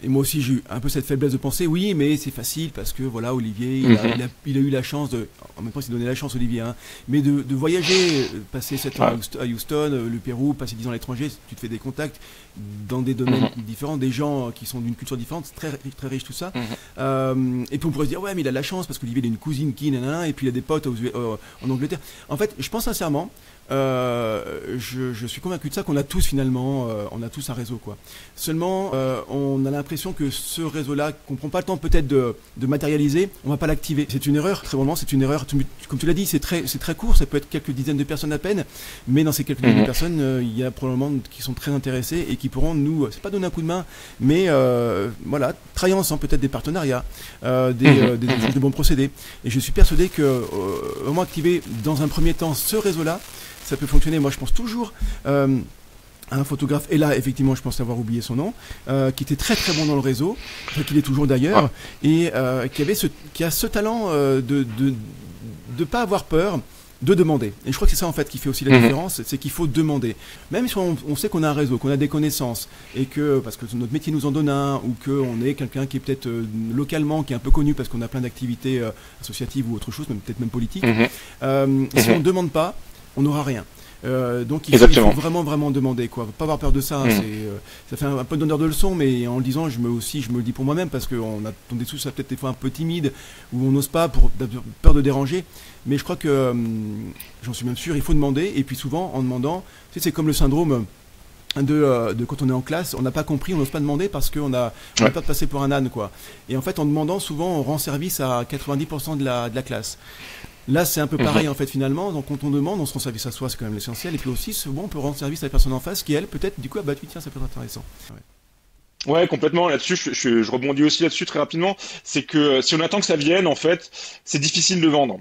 Et moi aussi j'ai eu un peu cette faiblesse de penser, oui mais c'est facile parce que voilà Olivier il a eu la chance en même temps il s'est donné la chance Olivier, mais de voyager, passer 7 ans à Houston, le Pérou, passer 10 ans à l'étranger, tu te fais des contacts dans des domaines différents, des gens qui sont d'une culture différente, c'est très, très riche tout ça. Et puis on pourrait se dire ouais mais il a de la chance parce qu'Olivier il a une cousine qui nanana, et puis il a des potes en Angleterre. En fait je pense sincèrement, je suis convaincu de ça, qu'on a tous finalement, on a tous un réseau quoi. Seulement on a l'impression que ce réseau-là, qu'on prend pas le temps peut-être de matérialiser, on va pas l'activer. C'est une erreur, très vraiment, c'est une erreur. Comme tu l'as dit, c'est très court, ça peut être quelques dizaines de personnes à peine, mais dans ces quelques dizaines de personnes, il y a probablement qui sont très intéressés et qui pourront nous, c'est pas donner un coup de main, mais voilà, travailler ensemble, peut-être des partenariats, des échanges de bons procédés. Et je suis persuadé que vraiment activer dans un premier temps ce réseau-là, ça peut fonctionner. Moi, je pense toujours un photographe, et là, effectivement, je pense avoir oublié son nom, qui était très très bon dans le réseau, qu'il est toujours d'ailleurs, et qui a ce talent de pas avoir peur de demander. Et je crois que c'est ça en fait qui fait aussi la différence, c'est qu'il faut demander. Même si on sait qu'on a un réseau, qu'on a des connaissances, et que, parce que notre métier nous en donne un, ou qu'on est quelqu'un qui est peut-être localement, qui est un peu connu parce qu'on a plein d'activités associatives ou autre chose, peut-être même politiques, si on ne demande pas, on n'aura rien. Donc il faut vraiment demander, quoi. Faut pas avoir peur de ça. Ça fait un peu d'honneur de leçon, mais en le disant, je me le dis pour moi-même, parce qu'on est tous ça peut-être des fois un peu timide, ou on n'ose pas pour peur de déranger. Mais je crois que j'en suis même sûr, il faut demander. Et puis souvent, en demandant, tu sais, c'est comme le syndrome de quand on est en classe, on n'a pas compris, on n'ose pas demander parce qu'on a peur de passer pour un âne, quoi. Et en fait, en demandant, souvent, on rend service à 90% de la classe. Là, c'est un peu pareil en fait finalement. Donc, quand on demande, on se rend service à soi, c'est quand même l'essentiel. Et puis aussi, souvent, on peut rendre service à la personne en face qui, elle, peut-être, du coup, tiens, ça peut être intéressant. Ouais, complètement. Là-dessus, je rebondis aussi là-dessus très rapidement. C'est que si on attend que ça vienne, en fait, c'est difficile de vendre.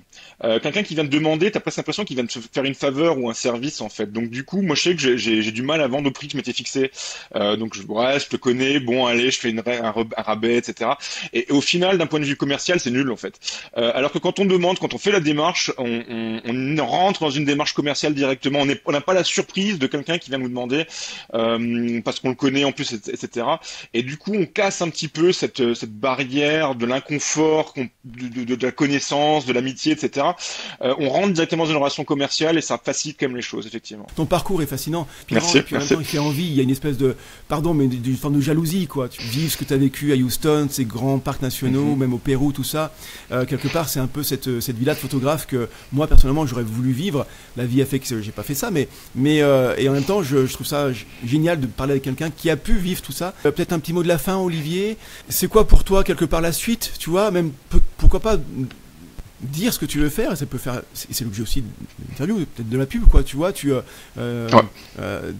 Quelqu'un qui vient te demander, t'as presque l'impression qu'il vient te faire une faveur ou un service, en fait. Donc du coup, moi, je sais que j'ai du mal à vendre au prix que je m'étais fixé. Donc je te connais, bon, allez, je fais un rabais, etc. Et au final, d'un point de vue commercial, c'est nul, en fait. Alors que quand on demande, quand on fait la démarche, on rentre dans une démarche commerciale directement. On n'a pas la surprise de quelqu'un qui vient nous demander parce qu'on le connaît en plus, etc. Et du coup, on casse un petit peu cette barrière de l'inconfort, de la connaissance, de l'amitié, etc. On rentre directement dans une relation commerciale et ça facilite quand même les choses, effectivement. Ton parcours est fascinant. Merci. En même temps, il fait envie. Il y a une espèce de, d'une forme de jalousie, quoi. Tu vis ce que tu as vécu à Houston, ces grands parcs nationaux, même au Pérou, tout ça. Quelque part, c'est un peu cette vie-là de photographe que moi, personnellement, j'aurais voulu vivre. La vie a fait que j'ai pas fait ça, mais et en même temps, je trouve ça génial de parler avec quelqu'un qui a pu vivre tout ça. Peut-être un petit mot de la fin, Olivier. C'est quoi pour toi, quelque part, la suite, tu vois, même pourquoi pas dire ce que tu veux faire, et ça peut faire, c'est l'objet aussi de l'interview, peut-être de la pub, quoi, tu vois, qu'est-ce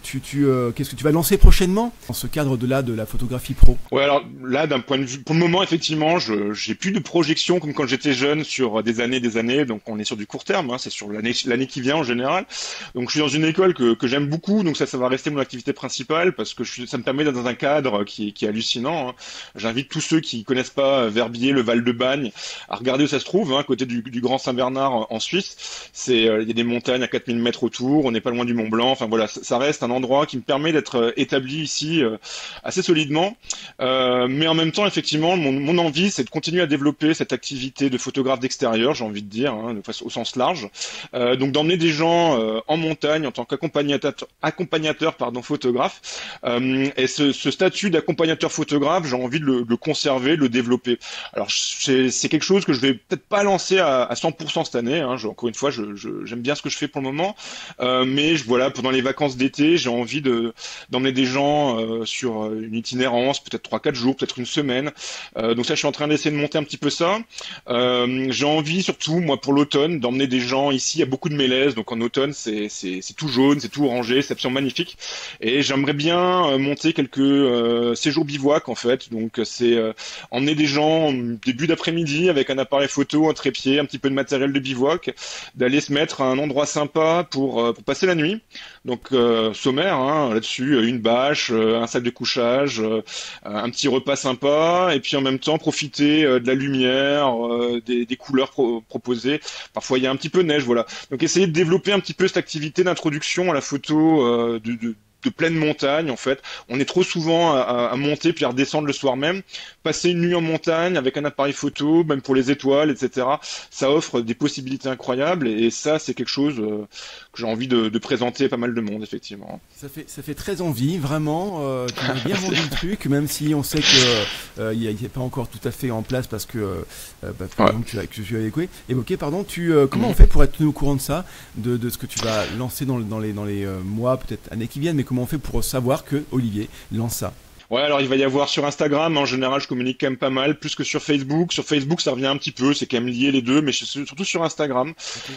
que tu vas lancer prochainement dans ce cadre de la photographie pro? Ouais, alors là, d'un point de vue, pour le moment, effectivement, j'ai plus de projection comme quand j'étais jeune sur des années, donc on est sur du court terme, hein, c'est sur l'année qui vient en général. Donc je suis dans une école que j'aime beaucoup, donc ça va rester mon activité principale parce que ça me permet d'être dans un cadre qui est hallucinant, hein. J'invite tous ceux qui connaissent pas Verbier, le Val-de-Bagne, à regarder où ça se trouve, hein, à côté du Grand Saint-Bernard en Suisse. Il y a des montagnes à 4000 mètres autour, on n'est pas loin du Mont Blanc. Enfin voilà, ça reste un endroit qui me permet d'être établi ici assez solidement. Mais en même temps, effectivement, mon envie, c'est de continuer à développer cette activité de photographe d'extérieur, j'ai envie de dire, hein, au sens large. Donc d'emmener des gens en montagne en tant qu'accompagnateur, photographe. Et ce statut d'accompagnateur photographe, j'ai envie de le conserver, de le développer. Alors c'est quelque chose que je vais peut-être pas lancer à 100% cette année, hein. Encore une fois, j'aime bien ce que je fais pour le moment, mais voilà, pendant les vacances d'été, j'ai envie d'emmener des gens sur une itinérance, peut-être 3-4 jours, peut-être une semaine. Donc ça, je suis en train d'essayer de monter un petit peu ça. J'ai envie surtout, moi, pour l'automne, d'emmener des gens ici. Il y a beaucoup de mélèzes, donc en automne, c'est tout jaune, c'est tout orangé, c'est absolument magnifique. Et j'aimerais bien monter quelques séjours bivouac, en fait. Donc c'est emmener des gens début d'après-midi avec un appareil photo, un trépied, un petit peu de matériel de bivouac, d'aller se mettre à un endroit sympa pour passer la nuit. Donc sommaire, hein, là-dessus, une bâche, un sac de couchage, un petit repas sympa, et puis en même temps profiter de la lumière, des couleurs proposées. Parfois il y a un petit peu de neige, voilà. Donc essayer de développer un petit peu cette activité d'introduction à la photo de pleine montagne, en fait. On est trop souvent à monter puis à redescendre le soir même. Passer une nuit en montagne avec un appareil photo, même pour les étoiles, etc. Ça offre des possibilités incroyables et ça, c'est quelque chose que j'ai envie de présenter à pas mal de monde, effectivement. Ça fait très envie, vraiment. Tu m'as bien vendu le truc, même si on sait que il est pas encore tout à fait en place parce que par exemple, tu as évoqué, pardon. Comment on fait pour être tenu au courant de ça, de ce que tu vas lancer dans les mois, peut-être années qui viennent, mais comment on fait pour savoir que Olivier lance ça? Ouais, alors il va y avoir sur Instagram, en général je communique quand même pas mal, plus que sur Facebook. Sur Facebook ça revient un petit peu, c'est quand même lié les deux, mais surtout sur Instagram.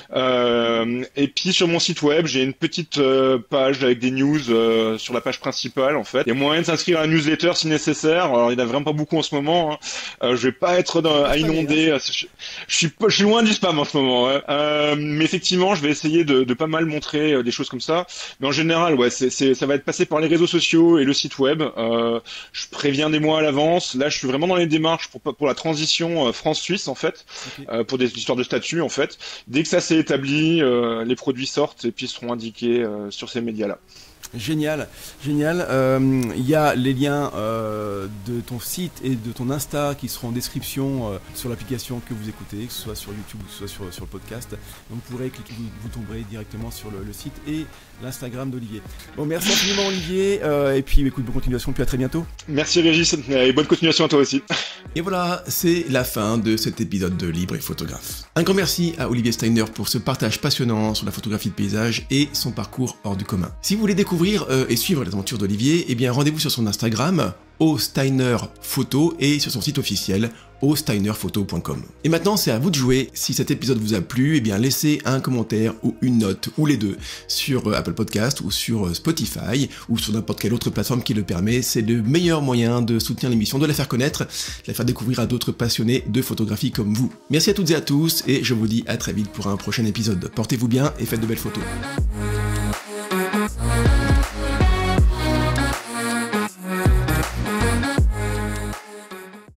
Okay. Et puis sur mon site web, j'ai une petite page avec des news sur la page principale en fait. Il y a moyen de s'inscrire à la newsletter si nécessaire, alors il n'y en a vraiment pas beaucoup en ce moment, hein. Je vais pas être à inonder, je suis loin du spam en ce moment, ouais. Mais effectivement je vais essayer de pas mal montrer des choses comme ça. Mais en général, ouais, ça va être passé par les réseaux sociaux et le site web. je préviens des mois à l'avance. Là, je suis vraiment dans les démarches pour la transition France-Suisse en fait, pour des histoires de statut en fait. Dès que ça s'est établi, les produits sortent et puis seront indiqués sur ces médias-là. Génial, génial. Il y a les liens de ton site et de ton Insta qui seront en description sur l'application que vous écoutez, que ce soit sur YouTube ou que ce soit sur le podcast. Donc vous pourrez cliquer, vous tomberez directement sur le site et l'Instagram d'Olivier. Bon, merci infiniment Olivier, et puis écoute, bonne continuation, puis à très bientôt. Merci Régis, et bonne continuation à toi aussi. Et voilà, c'est la fin de cet épisode de Libre et Photographe. Un grand merci à Olivier Steiner pour ce partage passionnant sur la photographie de paysage et son parcours hors du commun. Si vous voulez découvrir et suivre les aventures d'Olivier, eh bien rendez-vous sur son Instagram, osteinerphoto, et sur son site officiel, osteinerphoto.com. Et maintenant, c'est à vous de jouer. Si cet épisode vous a plu, eh bien laissez un commentaire ou une note, ou les deux, sur Apple Podcast ou sur Spotify, ou sur n'importe quelle autre plateforme qui le permet. C'est le meilleur moyen de soutenir l'émission, de la faire connaître, de la faire découvrir à d'autres passionnés de photographie comme vous. Merci à toutes et à tous, et je vous dis à très vite pour un prochain épisode. Portez-vous bien et faites de belles photos.